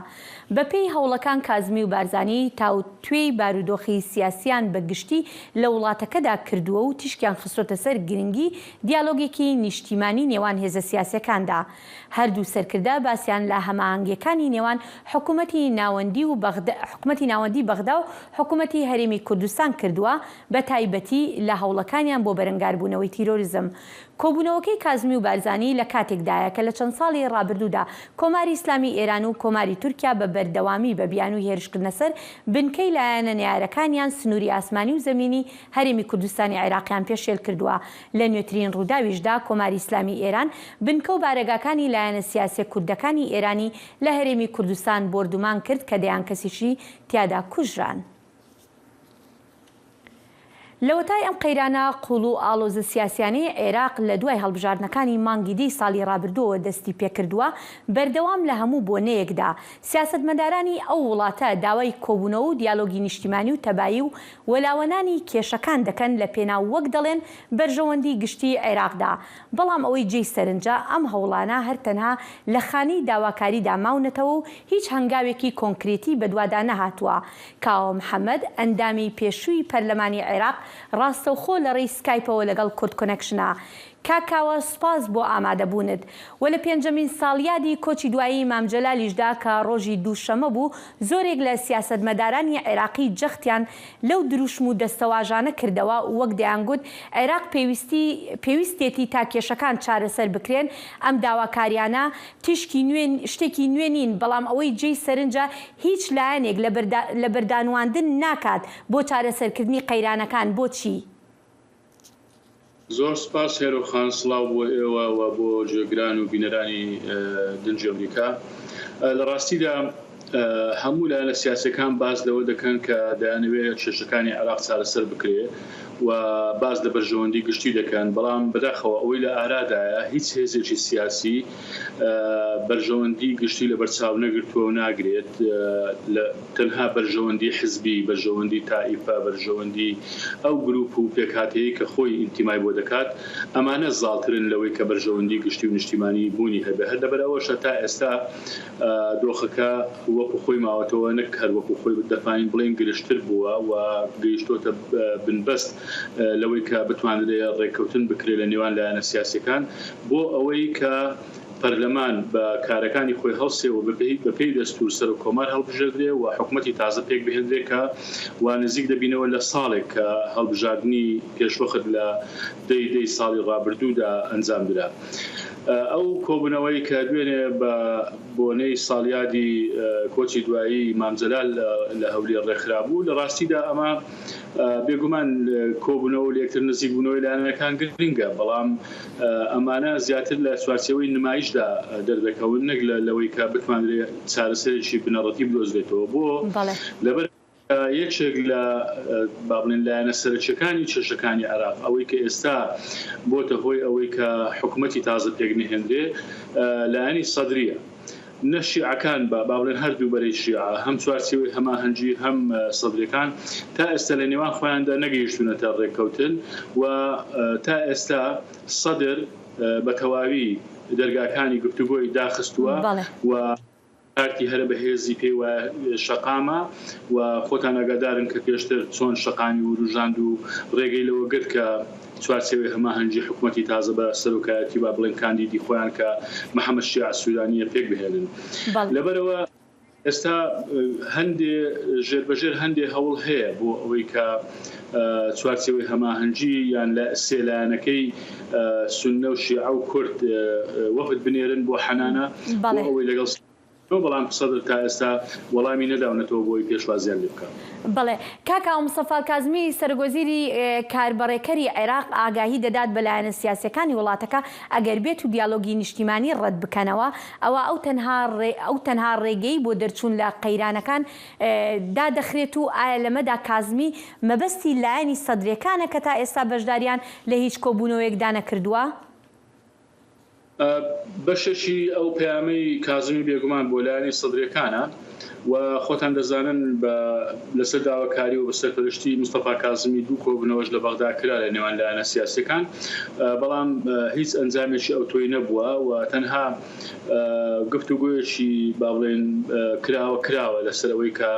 بەپێی هەوڵەکان کازمی و بارزانی تاوتوێی بارودۆخی سیاسیان بە گشتی لە وڵاتەکەدا کردووە و تیشکیان خستۆتە سەر گرنگی دیالۆگێکی نیشتیمانی نێوان هێزە سیاسیەکاندا. هەردوو سەرکردە باسییان لە هەماهەنگەکانی نێوان حکوومەتی ناوەندی بەغدا و حکوومەتی هەرێمی کوردستان کردووە بە تایبەتی لە هەوڵەکانیان بۆ بەرەنگاربوونەوەی تیرۆریزم. کۆبوونەوەکەی کازمی و بارزانی لە کاتێکدایە کە لە چەند ساڵی ڕابردوودا کۆماری ئیسلامی ئێران و کۆماری تورکیا بە بەردەوامی بە بیان و هێرشکردنە سەر بنکەی لایەنە نێارەکانیان سنووری ئاسمانی و زەمینی هەرێمی کوردستانی عێراقیان پێشێل کردووە. لە نوێترین ڕووداویشدا کۆماری ئیسلامی ئێران بنکە و بارەگاکانی لایەنە سیاسی کوردەکانی ئێرانی لە هەرێمی کوردستان بردومان کرد کە دەیان کەسیشی تیادا کوژران. لەوەتای ئەم قەیرانە قوڵ و ئاڵۆزە سیاسیانەی عێراق لە دوای هەڵبژاردنەکانی مانگی دی ساڵی ڕابردووە دەستی پێکردووە بەردەوام لە هەموو بۆنەیەکدا. سیاسەتمەدارانی ئەو وڵاتە داوای کۆبوونەوە و دیالۆگی نیشتیمانی و تەبایی و وەلاوەنانی کێشەکان دەکەن لە پێناو وەک دەڵێن بەرژەوەندی گشتی عێراقدا. بەڵام ئەوەی جێی سەرنجە ئەم هەوڵانە هەرتەنها لە خانی داواکاریدا ماونەتەوە و هیچ هەنگاوێکی کۆنکرێتی بەدوادا نەهاتووە. کاوە محەممەد ئەندامی پێشووی پەرلەمانی عێراق ڕاستەوخۆ لە ڕێی سکایپەوە لەگەڵ کورد کۆنەکشنە. کاکاوە سپاس بۆ ئامادەبوونت. و لە پێنجەمین ساڵیادی کۆچی دوایی مامجەلالیشدا کە ڕۆژی دووشەمە بوو زۆرێک لە سیاسەتمەدارانی عێراقی جەختیان لەو دروشم و دەستەواژانە کردەوە وەک دەیانگوت عێراق پێویستێتی تا کێشەکان چارەسەر بکرێن. ئەم داواکاریانە شتێکی نوێ نین، بەڵام ئەوەی جێی سەرنجە هیچ لایەنێک لە بەردانواندن ناکات بۆ چارەسەرکردنی قەیرانەکان. بۆچی؟ زۆر سپاس هێرۆخان، سڵاو بۆ ئێوە و بۆ جێگران و بینەرانی دنجی ئەمریکا. لە ڕاستیدا هەموو لایەنە سیاسەکان باس لەوە دەکەن کە دەیانەوێت کێشەکانی عێراق چارەسەر بکرێت و باز لە بەرژەوەندی گشتی دەکەن بەڵام بەداخەوە ئەوەی لە ئارادایە هیچ هێزێکی سیاسی بەرژەوەندی گشتی لە بەرچاو نەگرتووە و ناگرێت تەنها بەرژەوەندی حزبی بەرژەوەندی تائیفە بەرژەوەندی ئەو گروپ و پێکهاتەیە کە خۆی ئینتیمای بۆ دەکات ئەمانە زاڵترن لەوەی کە بەرژەوەندی گشتی و نیشتیمانی بوونی هەبێ هەر لەبەر ئەوەشە تا ئێستا دۆخەکە وەکو خۆی ماوەتەوە نەک هەر وەکو خۆی دەفانین بڵێن گرشتر بووە و گەیشتۆتە بنبەست لەوەی کە بتوانرێت ڕێککەوتن بکرێت لە نێوان لایەنە سیاسیەکان بۆ ئەوەی کە پەرلەمان بە کارەکانی خۆی هەڵسێەوە بەپێی دەستور سەر و کۆمار هەڵبژێردرێ و حکوومەتی تازە پێک بهێنرێت کە و نزیک دەبینەوە لە ساڵێک کە هەڵبژاردننی پێشوەخت لە دەی ساڵی ڕابردوودا ئەنجام درا. ئەو کۆبوونەوەی کە دوێنێ بە بۆنەی ساڵیادی کۆچی دوایی مامزەلال لە هەولێر ڕێکخرابوو لە ڕاستیدا ئەمە بێگومان کۆبوونەوە و لەکتر نزیک بوونەوەی لایەنەکان گرنگە بەڵام ئەمانە زیاتر لە سوارچەوەی نمایشدا دەردەکەون نەک لەوەی کە بتوانرێت چارەسەرێکی بنەڕەتی بدۆزرێتەوە بۆ لەبەر یەکێک لە بابلین لایەنە سەرچەکانی چێژەکانی عێراق ئەوەی کە ئێستا بۆتە هۆی ئەوەی کە حکوومەتی تازە پێک نهێنرێ لایەنی سەدریە نەشیعەکان بە باڵێن هەردوو بەرەی شیعە هەم چوارچێوەی هەماهەنگی هەم سەدرەکان تا ئێستا لە نێوان خۆیاندا نەگەیشتونەتە ڕێککەوتن و تا ئێستا سەدر بە تەواوی دەرگاکانی گفتوگۆی داخستووە و کارتی هەرە بەهێزی پێی و شەقامە و خۆتان ئاگادارن کە پێشتر چۆن شەقامی و روژاند و ڕێگەی لەوە گرت کە چوارچێوەی هەماهەنگی حکوومەتی تازە بە سەرۆکایەتی با بڵێن کاندیدی خۆیان کە محەممەد شیع سوودانیە پێک بهێنن لەبەرەوە ئێستا هەندێ ژێربەژێر هەندێ هەوڵ هەیە بۆ ئەوەی کە چوارچێوەی هەماهەنگی یان لە سێلایەنەکەی سوننە و شیعە و کورد وەفد بنێرن بۆ حەنانە بۆ ئەوەی لەگەڵ بەڵام سەدر تا ئێستا وەڵامی نەداونەتەوە بۆی پێشوازیان لێ بکات. بڵێ کاکا مستەفا کازمی سەرگۆزیری کاربڕێکەری عێراق ئاگاهی دەدات بە لایەنە سیاسیەکانی وڵاتەکە ئەگەر بێت و دیالۆگی نیشتیمانی ڕەت بکەنەوە ئەوە ئەو تەنها ڕێگەی بۆ دەرچوون لە قەیرانەکان دادەخرێت و ئایا لەمەدا کازمی مەبەستی لایەنی سەدرەکانە کە تا ئێستا بەشداریان لە هیچ کۆبوونەوەیەکدا نەکردووە؟ بەشەشی ئەو پەیامەی کازمی بێگومان بۆ لایەنی سەدرەکانە و خۆتان دەزانن لەسەر داواکاری و بەسەرپەرشتی مستەفا کازمی دوو کۆبوونەوەش لە بەغدا کرا لە نێوان لایەنە سیاسیەکان بەڵام هیچ ئەنجامێکی ئەو تۆی نەبووە و تەنها گفتوگۆیەکی با بڵێن کراوە لەسەر ئەوەی کە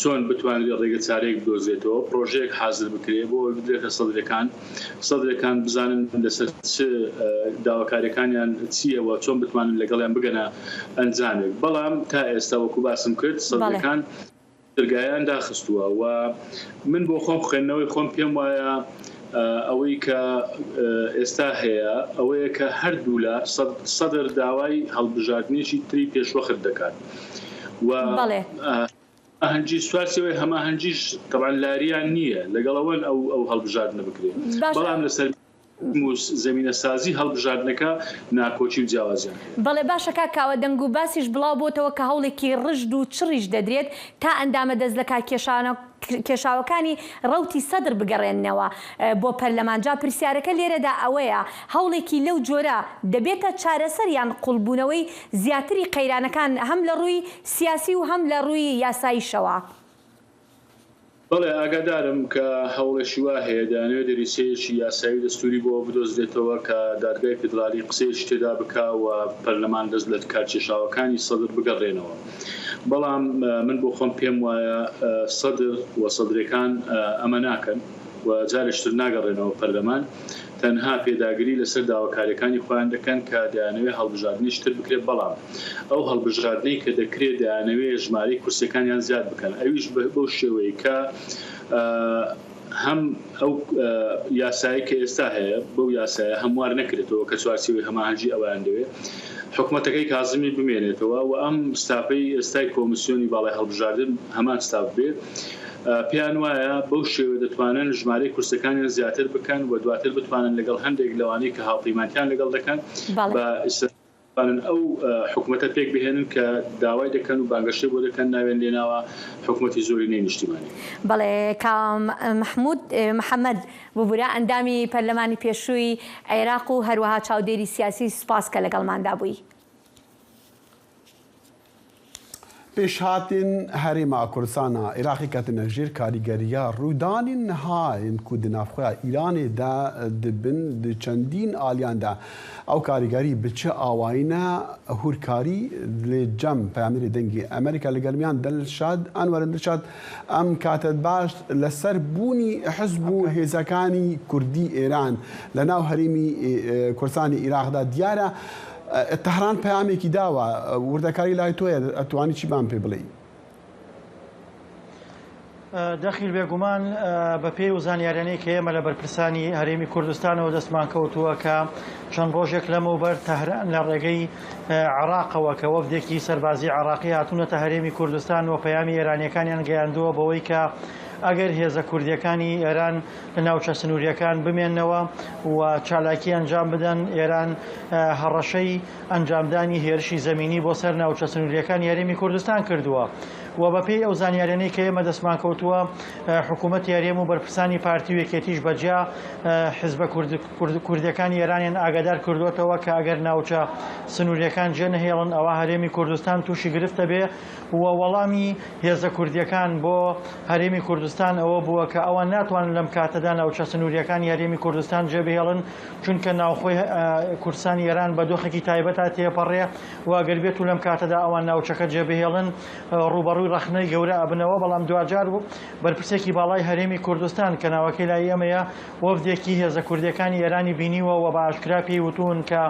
چۆن بتوانێت ڕێگە چارەیەک بدۆزێتەوە پرۆژەیەک حازر بکرێت بۆ بدرێتە سەدرەکان بزانن لەسەر چ داواکاریەکانیان چیەوە چۆن بتوانن لەگەڵیان بگەنە ئەنجامێک بەڵام تا ئێستا وەکو باسم کرد سەدرەکان دەرگایان داخستووە و من بۆ خۆم خوێندنەوەی خۆم پێم وایە ئەوەی کە ئێستا هەیە ئەوەیە کە هەردوو لە سەدر داوای هەڵبژاردنێکی تری پێشوەخت دەکات و هەنجی سوارچێوەی هەماهەنگیش تەبعاً لاریان نییە لەگەڵەوەن ئەو هەڵبژاردنە بکرێت بەڵام لەسەر زمینە سازی هەڵبژاردنەکە ناکۆچی و جیاوازیان. بەڵێ باشە کاکاوە دەنگ و باسیش بڵاو بۆتەوە کە هەوڵێکی ڕژد و چڕیش دەدرێت تا ئەندامە دەست لە کێشاوەکانی ڕەوتی سەدر بگەڕێننەوە بۆ پەرلەمانجا پرسیارەکە لێرەدا ئەوەیە هەوڵێکی لەو جۆرە دەبێتە چارەسەریان قوڵبوونەوەی زیاتری قەیرانەکان هەم لە ڕووی سیاسی و هەم لە ڕووی یاساییشەوە. بەڵێ ئاگادارم کە هەوڵێکی وا هەیە دەیانەوێت دەریسەیەکی یاسایی دەستوری بۆ بدۆزرێتەوە کە دادگای فیدرالی قسەیەکی تێدا بکا و پەرلەمان دەست لە کارکێشاوەکانی سەدر بگەڕێنەوە بەڵام من بۆ خۆم پێم وایە سەدر و سەدرەکان ئەمە ناکەن و جارێکتر ناگەڕێنەوە پەرلەمان تەنها پێداگری لەسەر داواکاریەکانی خۆیان دەکەن کە دەیانەوێت هەڵبژاردنیشتر بکرێت بەڵام ئەو هەڵبژاردنەی کە دەکرێت دەیانەوێت ژمارەی کورسەکانیان زیاد بکەن ئەویش بەو شێوەیە کە هەم ئەو یاسایی کە ئێستا هەیە بەو یاسایە هەموار نەکرێتەوە کە چوارچێوەی هەماهەنگی ئەویان دەوێت حکوومەتەکەی کازمی بمێنێتەوە و ئەم ستافەی ئێستای کۆمیسیۆنی باڵای هەڵبژاردن هەمان ستاف بێت پێیان وایە بەو شێوە دەتوانن ژمارەی کورسەکانیان زیاتر بکەن و دواتر بتوانن لەگەڵ هەندێک لەوانەی کە هاوپەیمانیان لەگەڵ دەکەن بە ئەو حکوومەتە پێک بهێنن کە داوای دەکەن و بانگەشەی بۆ دەکەن ناوێن لێناوە حکوومەتی زۆرینەی نیشتیمانی. بەڵێ کام محمود محەممەد ببوورە ئەندامی پەرلەمانی پێشووی عێراق و هەروەها چاودێری سیاسی سوپاس کە لەگەڵماندا بووی. پێشهاتین هەرێما کوردستانە عێراقی کەتنە ژێر کاریگەریە ڕوودانی نەهاین کو di navxweya Îranê de dibin di çendîn aliyan de ew karîgerî bi çi awayîne hûrkarî lê cem peyamêrê dengê Amerîka li germiyan Dilşad Enwerin Dilşad em kate baş li ser bûnî hizb û hêzekanî Kurdî Êran li nav herêmî Kurdistanê Iraq de diyar e تهران پەیامێکی داوە وردەکاری لای تۆیە ئەتوانی چی بام پێ بڵێ؟ دەخیل بێگومان بە پێی و زانیاریانەی کە ئێمە لە بەرپرسانی هەرێمی کوردستانەوە دەستمان کەوتووە کە چەند ڕۆژێک لەمەوبەر تەهران لە ڕێگەی عێراقەوە کە وەفدێکی سەربازی عێراقی هاتوونەتە هەرێمی کوردستان و پەیامی ئێرانیەکانیان گەیاندووە بەوەی کە ئەگەر هێزە کوردیەکانی ئێران لە ناوچە سنووریەکان بمێننەوە و چالاکی ئەنجام بدەن ئێران هەڕەشەی ئەنجامدانی هێرشی زەمینی بۆ سەر ناوچە سنووریەکانی هەرێمی کوردستان کردووە. و بەپێی ئەو زانیاریانەی کە ئێمە دەستمان کەوتووە حکوومەتی هەرێم و بەرپرسانی پارتی و یەکێتیش بەجیا حیزبە کوردیەکانی ئێرانیان ئاگادار کردوێتەوە کە ئەگەر ناوچە سنووریەکان جێ نەهێڵن ئەوە هەرێمی کوردستان تووشی گرفتە بێ و وەڵامی هێزە کوردیەکان بۆ هەرێمی کوردستان ئەوە بووە کە ئەوان ناتوانن لەم کاتەدا ناوچە سنووریەکانی هەرێمی کوردستان جێبهێڵن چونکە ناوخۆی کوردستانی ئێران بە دۆخێکی تایبەتە تێپەڕێ و ئەگەر بێت و لەم کاتەدا ئەوان ناوچەکە جێبهێڵن ڕوبەڕووی ڕەخنەی گەورە ئەبنەوە. بەڵام دوجار بوو بەرپرسێکی باڵای هەرێمی کوردستان کە ناوەکەی لای ئێمەیە وەفدێکی هێزە کوردیەکانی ئێرانی بینیوە و بە ئاشکرا پێی وتون کە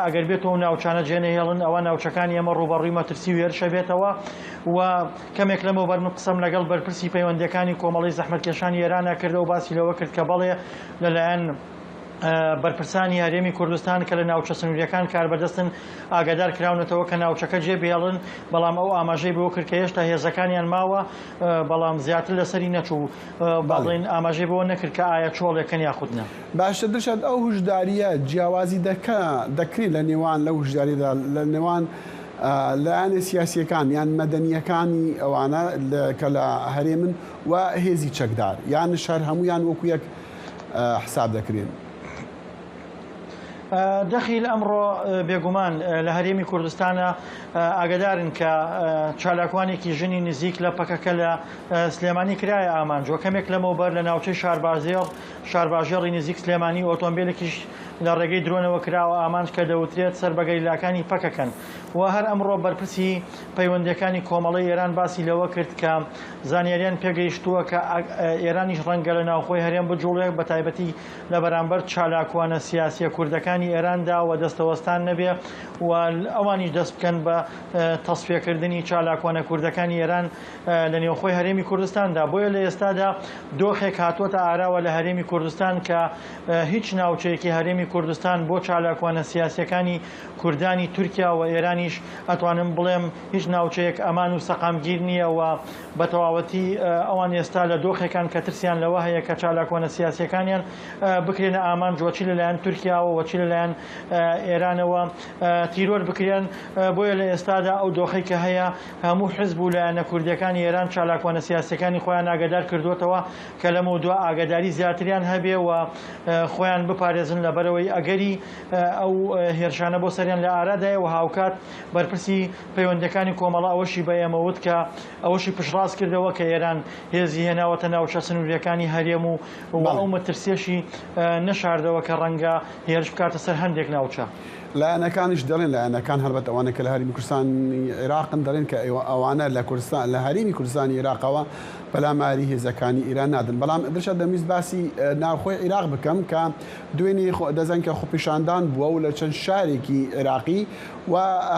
ئەگەر بێتەوە ناوچانە جێنەهێڵن ئەوە ناوچەکانی ئێمە ڕوبەڕووی مەترسی و هێرشە بێتەوە. و کەمێک لەمەوە بەرم قسەم لەگەڵ بەرپرسی پەیوەندیەکانی کۆمەڵی زەحمەتکێشانی ئێرانە کردە و باسی لەوە کرد کە بەڵێ لەلایەن بەرپرسانی هەرێمی کوردستان کە لە ناوچە سنووریەکان کاربەدەستن ئاگادار کراونەتەوە کە ناوچەکە جێبهێڵن. بەڵام ئەو ئاماژەی بۆ کرد کە هێشتا هێزەکانیان ماوە بەڵام زیاتر لەسەری نەچوو باڵێن ئاماژەی بۆ نەکرد کە ئایا چۆڵێکەن یاخودنا. باشە دشت ئەو هوشداریە جیاوازی دەکرێت لە نێوان لە هوشداریدا لە نێوان لایەنە سیاسیەکان یان مەدەنیەکانی ئەوانە کە لە هەرێمن و هێزی چەکدار یان شار هەمویان وەکو یەک حساب دەکرێن. دەخیل ئەمڕۆ بێگومان لە هەرێمی کوردستانە ئاگدارن کە چالاکوانێکی ژنی نزیک لە پەکەکە لە سلێمانی کرایە ئامانجوە کەمێک لەمەوبەر لە ناوچەی شارباژێڕی نزیک سلێمانی ئۆتۆمبیلێکیش لە ڕێگەی درۆنەوە کراوە ئامانج کە دەوترێت سەر بەگەیلاکانی پەکەکەن. و هەر ئەمڕۆ بەرپرسی پەیوەندیەکانی کۆمەڵی ئێران باسی لەوە کرد کە زانیاریان پێگەیشتووە کە ئێرانیش ڕەنگە لە ناوخۆی هەرێم بجوڵێک بە تایبەتی لە بەرامبەر چالاکوانە سیاسیە کوردەکانی ئێراندا و دەستەوەستان نەبێ و ئەوانیش دەست بکەن بە تەسفیەکردنی چالاکوانە کوردەکانی ئێران لە نێوخۆی هەرێمی کوردستاندا. بۆیە لە ئێستادا دۆخێک هاتووەتە ئاراوە لە هەرێمی کوردستان کە هیچ ناوچەیەکی هەرێمی کوردستان بۆ چالاکوانە سیاسیەکانی کوردانی تورکیا و ئێرانیش ئەتوانم بڵێم هیچ ناوچەیەک ئەمان و سەقامگیر نییە و بە تەواوەتی ئەوان ئێستا لە دۆخێکان کە ترسیان لەوە هەیە کە چالاکوانە سیاسیەکانیان بکرێنە ئامان جوەچی لەلایەن تورکیاوە وەچی لەلایەن ئێرانەوە تیرۆر بکرێن. بۆیە لە ئێستادا ئەو دۆخەی کە هەیە هەموو حزب و لایەنە کوردیەکانی ئێران چالاکوانە سیاسیەکانی خۆیان ئاگادار کردوێتەوە کە لەمە دووە ئاگاداری زیاتریان هەبێ و خۆیان بپارێزن لەبەرەوەی ئەگەری ئەو هێرشانە بۆ سەریان لە ئارادایە و هاوکات بەرپرسی پەیوەندەکانی کۆمەڵە ئەوەشی بە ئێمەوت کە ئەوەشی پشتڕاست کردەوە کە ئێران هێزی هێناوەتە ناوچە سنووریەکانی هەرێم و ئەو مەترسیەشی نەشاردەوە کە ڕەنگە هێرش بکاتە سەر هەندێک ناوچە. لایەنەکانیش دەڵێن لایەنەکان هەربەت ئەوانە کە لە هەرێمی کوردستانی عێراقن دەڵێن کە ئەوانە لە کوردستان لە هەرێمی کوردستانی عێراقەوە پەلاماری هێزەکانی ئیران نادن. بەڵام دڵشە دەمویست باسی ناوخۆی عێراق بکەم کە دوێنێ دەزانن کە خۆپیشاندان بووە و لە چەند شارێکی عێراقی و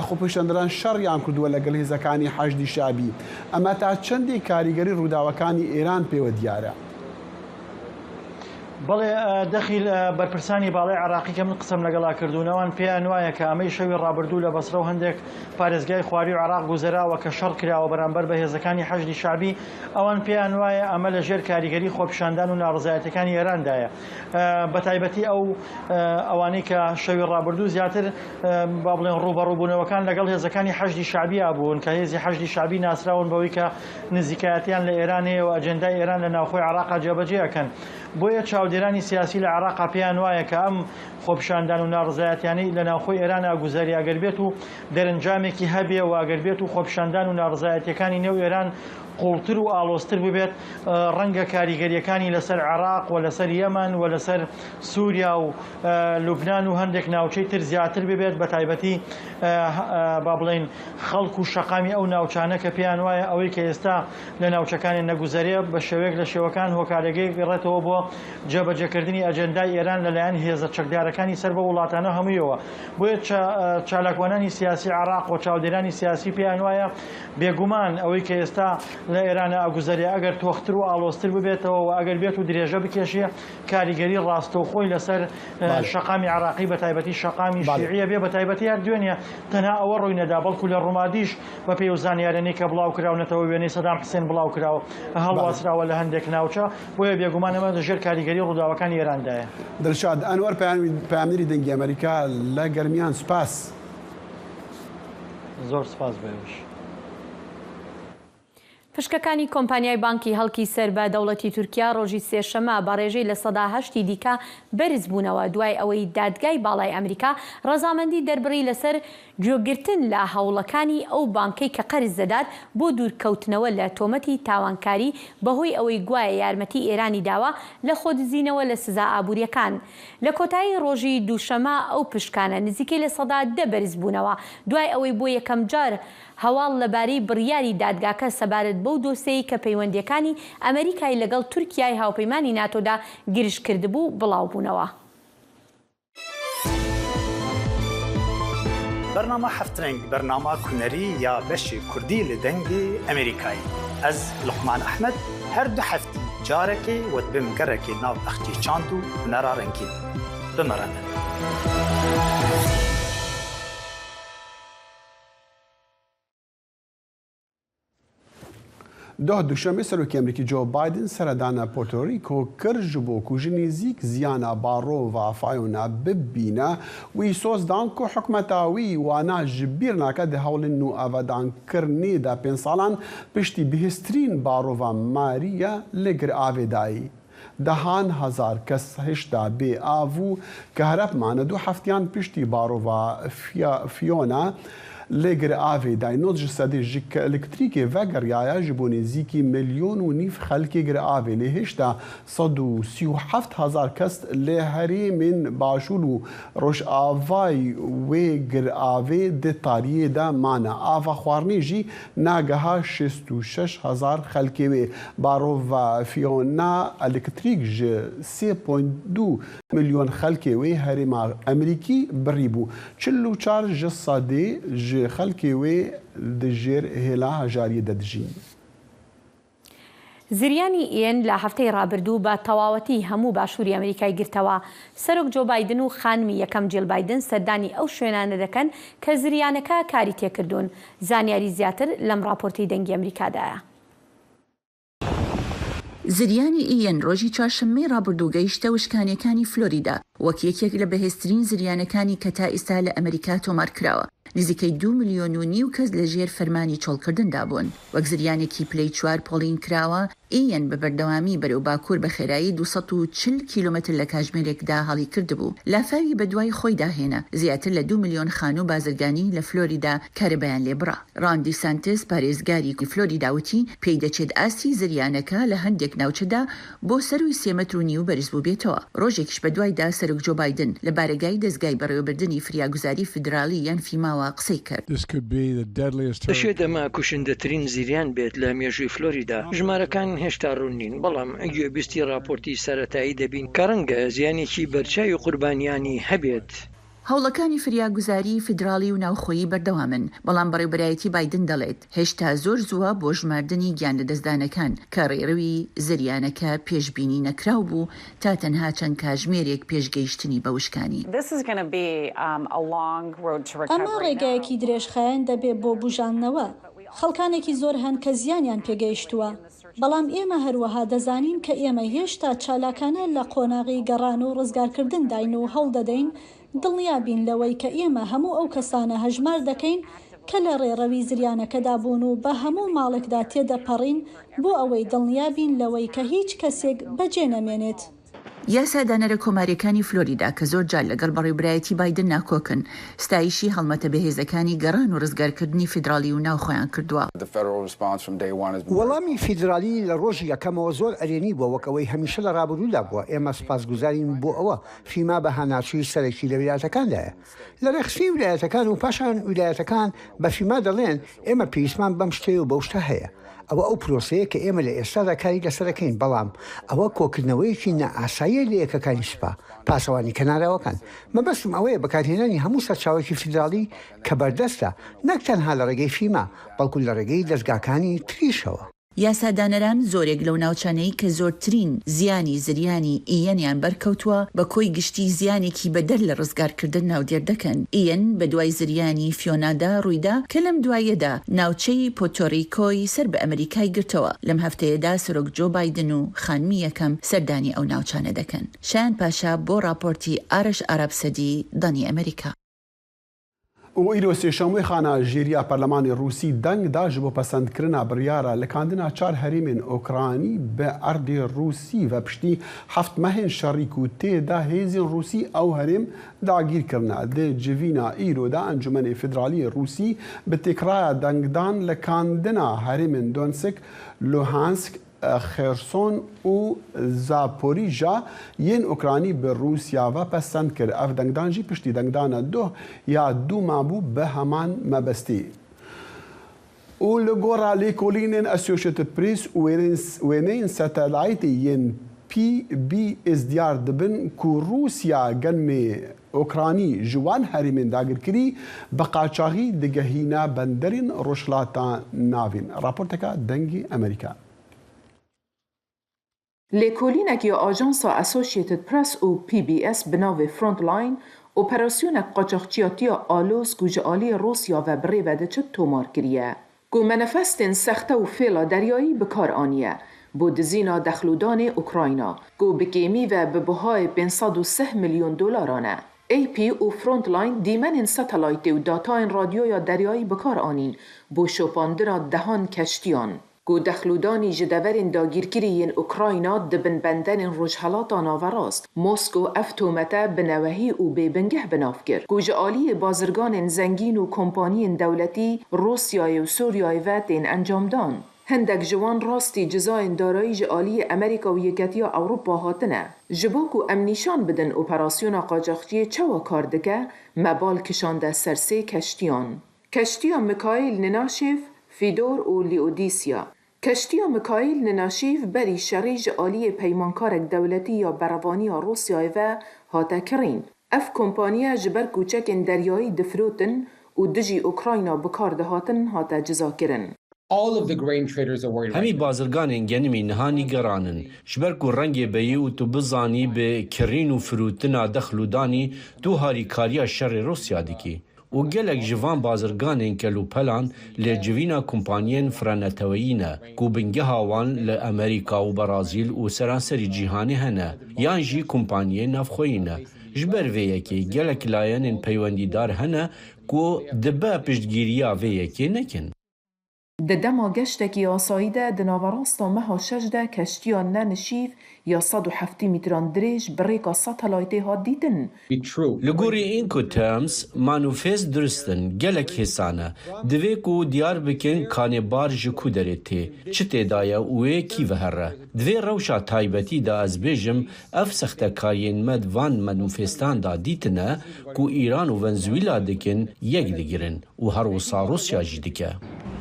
خۆپیشاندران شەڕیان کردووە لەگەڵ هێزەکانی حەشدی شابی. ئەمە تا چەندێک کاریگەری ڕووداوەکانی ئێران پێوە دیارە. بەڵێ دەخیل بەرپرسانی باڵای عراقی کە من قسەم لەگەڵا کردوونەوەن پێیان وایە کە ئەمەی شەوی ڕابردوو لە بەسرە و هەندێک پارێزگای خواردی و عراق گوزەراوە کە شەڕ کراوە بەرامبەر بە هێزەکانی حەشدی شعبی ئەوان پێیان وایە ئەمە لە ژێر کاریگەری خۆپیشاندان و ناڕزایەتەکانی ئێراندایە بە تایبەتی ئەوانەی کە شەوی ڕابردوو زیاتر با بڵێن ڕوبەڕووبوونەوەکان لەگەڵ هێزەکانی حەشدی شعبی بوون کە هێزی حەشدی شعبی ناسراون بەوەی کە نزیکایەتیان لە ئێران هەیە و ئەجەندای ئێران لە ناوخۆی عراقا جێبەجێەکەن بۆیە چاودێرانی سیاسی لە عراقا پێیان وایە کە ئەم خۆپیشاندان و ناڕزایەتیانەی لە ناوخۆی ئێران ئاگوزاری ئەگەر بێت و دەرەنجامێکی هەبێ و ئەگەر بێت و خۆپیشاندان و ناڕزایەتیەکانی نێو ئێران قوڵتر و ئالۆستر ببێت ڕەنگە کاریگەریەکانی لەسەر عراق و لەسەر یەمەن و لەسەر سووریا و لوبنان و هەندێک ناوچەی تر زیاتر ببێت بە تایبەتی با بڵێن خەڵک و شەقامی ئەو ناوچانە کە پێیان وایە ئەوەی کە ئێستا لە ناوچەکانی نەگوزەرێ بە شێوەیەک لە شێوەکان هۆکارەگەی گەڕێتەوە بۆ جێبەجێکردنی ئەجەندای ئێران لەلایەن هێزە چەکدارەکانی سەر بە وڵاتانە هەموویەوە بۆیە چالاکوانانی سیاسی عراق و چاودێرانی سیاسی پێیان وایە بێگومان ئەوەی کە ئێستا لە ئێرانە ئاگوزەری ئەگەر تۆختر و ئالۆستر ببێتەوە و ئەگەر بێت و درێژە بکێشیە کاریگەری ڕاستەوخۆی لەسەر شەقامی عراقی بە تایبەتی شەقامی شیعیە بێ بە تایبەتی هەر دوێنێ تەنها ئەوە ڕووی نەدا بەڵکو لە ڕوومادیش بە پێی و زانیارانەی کە بڵاو کراونەتەوە وێنەی سەدام حسێن بڵاو کراوە هەڵواسراوە لە هەندێک ناوچە بۆیە بێگومان ئەمە لەژێر کاریگەری ڕووداوەکانی ئێراندایە. دڵشاد ئەنوەر پەیامنەری دەنگی ئەمریکا لە گەرمیان سوپاس. زۆر سپاس بێوش. پشکەکانی کۆمپانیای بانکی هەڵکی سەر بە دەوڵەتی تورکیا ڕۆژی سێشەمە بە ڕێژەی لە 108 دیکە بەرز بوونەوە دوای ئەوەی دادگای باڵای ئەمریکا ڕەزامەندی دەربڕی لەسەر گوێگرتن لە هەوڵەکانی ئەو بانکەی کە قەرز دەدات بۆ دوورکەوتنەوە لە تۆمەتی تاوانکاری بەهۆی ئەوەی گوایە یارمەتی ئێرانی داوە لە خۆدزینەوە لە سزا ئابوووریەکان. لە کۆتایی ڕۆژی دووشەمە ئەو پشکانە نزیکەی لە 110 بەرز بوونەوە دوای ئەوەی بۆ یەکەم جار هەواڵ لەبارەی بڕیاری دادگاکە سەبارەت بەو دۆسەیە کە پەیوەندیەکانی ئەمریکای لەگەڵ تورکیای هاوپەیمانی ناتۆدا گرش کردبوو بڵاو بوونەوە. برنامه هفترنگ برنامه کنری یا بشی کردی لدنگی امریکایی از لقمان احمد هر دو هفتی جارکی و بمگرکی ناو اختی چاندو نرارنگی بمرنه. دوشەمە سەرۆکی ئەمریکی جۆ بایدن سەردانە پۆرتۆریکۆ کرد ji بۆ کوژنی زیک زیانە باڕۆڤ فایۆنا ببینە وی سۆزدان کو حکومەتاوی وانا ji bîr nake di hewlin nû avedankirinê de 5 salan piştî bihêztirîn barova Mariya li gir avê dayî. Dehan hezar kes hişta bê av û ke hereb mane du heftiyan piştî barova Fiona لێگر ئاڤێدای نۆ ji sedê ji elektrîkê vegeriya ji bo nêzîkî milyon û nîv xelkê gir avê lê hêşta 137,000 kes lê herêmên başûr û rojavayî wê gir avê di tariyê de mane. Ava xwarinê jî nageha 66,000 xelkê wê. Barova Fiona elektrîk ji 3.2 milyon xelkê wê herêma Emerîkî birî bû. 44 ji sedê ji xelkê wê di jêr hêla hejariyê de dijîn. زریانی ئێن لە هەفتەی ڕابردوو بە تەواوەتی هەموو باشووری ئەمریکای گرتەوە. سەرۆک جۆ بایدن و خانمی یەکەم جیل بایدن سەردانی ئەو شوێنانە دەکەن کە زریانەکە کاری تێکردوون. زانیاری زیاتر لەم راپۆرتی دەنگی ئەمریکادایە. زریانی ئیەن ڕۆژی چوارشەممەی ڕابردوو گەیشتە وشکانیەکانی فلۆریدا وەک یەکێک لە بەهێزترین زریانەکانی کە تا ئێستا لە ئەمریکا تۆمار کراوە. نزیکەی 2.5 ملیۆن کەس لە ژێر فەرمانی چۆڵکردندا بوون. وەک زریانێکی پلەی 4 پۆڵین کراوە ئیەن بە بەردەوامی بەرەو باکوور بە خێرایی 240 کیلومتر لە کاتژمێرێکدا هەڵی کردبوو. لافاوی بە دوای خۆی داهێنا زیاتر لە 2 ملیۆن خانوو بازرگانی لە فلۆریدا کارەبایان لێبڕا. ڕاندی سانتس پارێزگاری فلۆریداوتی پێی دەچێت ئاستی زریانەکە لە هەندێک ناوچەدا بۆ سەروی 3.5 مەتر بەرز بوو بێتەوە. ڕۆژێکیش بە دوایدا سەرۆک جۆ بایدن لە بارگای دەستگای بەڕێوەبردننی فریاگوزاری فیدرالی یان فیماوە قسەی کرد. دەشێت ئەمە کوشندەترین زریان بێت لە مێژووی فلۆریدا. ژمارەکان هێشتا ڕوون نین بەڵام گوێبیستی راپۆرتی سەرەتایی دەبین کە ڕەنگە زیانێکی بەرچاوی قوربانیانی هەبێت. هەوڵەکانی فریاگوزاری فیدراڵی و ناوخۆیی بەردەوامن، بەڵام بەڕێوەبەرایەتی بایدن دەڵێت هێشتا زۆر زووە بۆ ژماردنی گیانلەدەستدانەکان کە ڕێڕەوی زریانەکە پێشبینی نەکراو بوو تا تەنها چەند کاژمێرێک پێشگەیشتنی بە وشکانی. ئەمە ڕێگایەکی درێژخایەن دەبێت بۆ بژاننەوە. خەڵکانێکی زۆر هەن کە زیانیان پێگەیشتووە. بەڵام ئێمە هەروەها دەزانین کە ئێمە هێشتا چالاکانە لە قۆناغی گەڕان و ڕزگارکردن داین و هەڵ دەدەین دڵنیابین لەوەی کە ئێمە هەموو ئەو کەسانە هەژمار دەکەین کە لە ڕێڕەوی زریانەکەدا بوون و بە هەموو ماڵێکدا تێدەپەڕین بۆ ئەوەی دڵنیابین لەوەی کە هیچ کەسێک بەجێ نەمێنێت. یاسا دانەرە کۆماریەکانی فلۆریدا کە زۆر جار لەگەڵ بەڕێوەبەرایەتی بایدن ناکۆکن ستایشی هەڵمەتە بەهێزەکانی گەڕان و ڕزگارکردنی فیدراڵی و ناوخۆیان کردووە. وەڵامی فیدرالی لە ڕۆژی یەکەمەوە زۆر ئەرێنی بووە وەکەوەی هەمیشە لە ڕابردوودا بووە. ئێمە سپاسگوزارین بۆ ئەوە فیما بە هەناچووی سەرەکی لە ویلایەتەکاندایە. لە ڕێخستنی ویلایەتەکان و پاشان ویلایەتەکان بە فیما دەڵێن ئێمە پێویستمان بەم شتەیە و بەو شتە هەیە. ئەوە ئەو پرۆسەیە کە ئێمە لە ئێستادا کاری لەسەرەکەین، بەڵام ئەوە کۆکردنەوەیەکی نەئاساییە لە یەکەکانی سوپا پاسەوانی کەناراوەکان. مەبەستم ئەوەیە بەکارهێنانی هەموو سەرچاوێکی فیدراڵی کە بەردەستە، نەک تەنها لە ڕێگەی فیما بەڵکو لە ڕێگەی دەستگاکانی تریشەوە. یاسادانەران زۆرێک لەو ناوچانەی کە زۆرترین زیانی زریانی ئیەنیان بەرکەوتووە بە کۆی گشتی زیانێکی بەدەر لە ڕزگارکردن ناودێر دەکەن. ئیەن بە دوای زریانی فیۆنادا ڕوویدا کە لەم دوایەدا ناوچەی پۆتۆریکۆی سەر بە ئەمریکای گرتەوە. لەم هەفتەیەدا سەرۆک جۆ بایدن و خانمی یەکەم سەردانی ئەو ناوچانە دەکەن. شایان پاشا بۆ راپۆرتی ئارش عەرەبسەدی دانی ئەمریکا. و ئیرۆ سێشەمەی خانە ژێریە پەرلەمانی رووسی دەنگدا ji بۆ پەسەندکردنا بڕیارە لە کاندنا 4 هەرێمên ئۆکرانی بە ئەردێ رووسی و پشتی 7 مەهên شەڕیک و تێدا هێزین رووسی ئەو هەرێم داگیرکردنا دێ جڤینا ئیرۆدا ئەنجومەنی فیدرالی رووسی بە تێکرایە دەنگدان لە کاندنا هەرێمên دۆنسک، لوهانسک، خێرسۆن و زاپۆریژا یەن ئۆکرانی بە رووسیاوە پەسەند کرد. ئەف دەنگدانژی پشتی دەنگدانە دۆ یا دوو مابوو بە هەمان مەبەستی. و لە گۆڕا لێکۆڵینên ئەسۆشیێتد پرێس و وێنەین سەتەلایتی یەن PBS دیار دەبن ku رووسیا گەنمێ ئۆکرانی ji wan herêmên dagirkirî bi qaçaxî digehîna benderên rojhilata navîn. Raporteka dengê Amerîka. لێکۆلینێکی ئاژانسا ئەسۆشیێتد پرەس و PBS بناوێ فرۆنتلاین ئۆپەراسیۆنێک قاچاقچیاتیە ئالۆسک و ji aliyê Rûsya ve birêve diçit tomar kiriye ku manifestên sexte û fêla deryayî bi kar aniye بۆ dizîna dexlûdanê Ukrayna ku bi kêmî ve bi bihayê 503 milyon dolaran e. AP û Frontline dîmenên satelaytê û datayên radyoya deryayî bi kar anîn bۆ şopandina dehan keştiyan. ku dexlûdanî ji deverên dagîrkirî yên Ukrayna dibin benderên rojhelata naverast. Mosko ev tomete bi newehî û bêbingeh binav kir ku ji aliyê bazirganên zengîn û kompaniyên dewletî Rûsyayê û Sûriyayê ve tên encamdan. Hindek ji wan rastî cizayên darayî ji aliyê Amerîka û Yeketiya Ewropa hatine. Ji bo ku em nîşan bidin operasyona qaçaxçiyê çawa kar dike, mebal kişande ser sê keştiyan. Keştiya Mikhail Ninaşev, Fîdor û Leodîsya. Keştiya Mikhail Ninaşev berî şerî ji aliyê peymankarek dewletî ya berevaniya Rûsyayê ve hate kirîn. Ev kompaniya ji ber kûçekên deryayî difrotin û dijî Ukrayna bi kar dihatin hate cizakirin. هەمی بازرگانên genimî niha nîgeranin ji ber ku rengê beyî û tu bizanî bi kirîn û firûtina dexlûdanî tu harîkariya şerê Rûsya dikî. û gelek ji van bazirganên kelûpelan lê civîna kompanyên freneteweyî ne ku bingeha wan li Amerîka û Brazîl û seranserî cîhanê hene yan jî kompanyên navxweyî ne. Ji ber vê yekê gelek layenên peywendîdar hene ku dibe piştgiriya vê yekê nekin. Di dema geştekî yasayî de di naverasta meha şeş de keştiya nenişîv ya 170 mîtran dirêj bi rêka satelaytê hat dîtin. Li gorî Incoterms manûfês diristin gelek hêsane divê ku diyar bikin kanêbar ji ku derê tê çi têdaye û wê kî vehere. Divê rewşa taybetî de ez bêjim ev sextekariyên me van manûfêstan da dîtine ku Îran û Venezuela dikin yek digirin û her wisa Rûsya jî dike.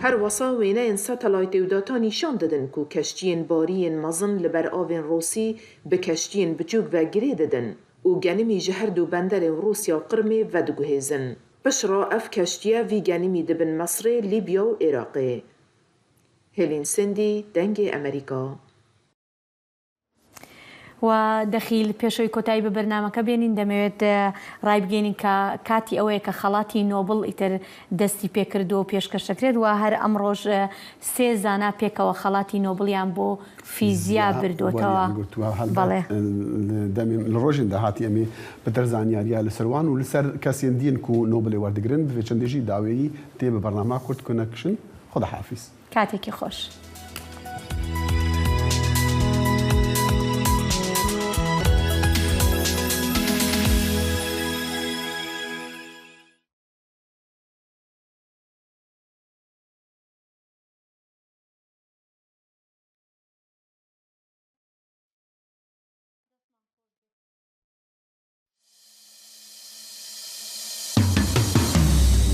Her wasa wêneyên satelaytê û data nîşan didin ku keştiyên barîyên mezin li ber avên Rûsî bi keştiyên biçûk ve girê didin. و گەنمی ji her du benderên Rûsya û Qirmê vediguhêzin. Pişra ev keştiya vî genimî dibin Mesrê, Libya û Iraqê. Hêlîn Sindî, dengê Amerîka. و دەخیل پێشەوەی کۆتایی بە بەرنامەکە بێنین دەمەوێت ڕایبگەینین کە کاتی ئەوەیە کە خەڵاتی نۆبڵ ئیتر دەستی پێکردو و پێشکەشەکرێت و هەر ئەمڕۆژ سێ زانا پێکەوە خەڵاتی نۆبڵیان بۆ فیزیا بردوتەوە. بەڵێ لە ڕۆژین داهاتی ئەمێ بەتەر زانیاریە لە سەروان و لەسەر کەسێن دین و نۆبڵێ وەردەگرن بێ چەندێژی داوێیی تێ بە بەرنامە کورد کۆنەکشن خۆدا حافیز کاتێکی خۆش.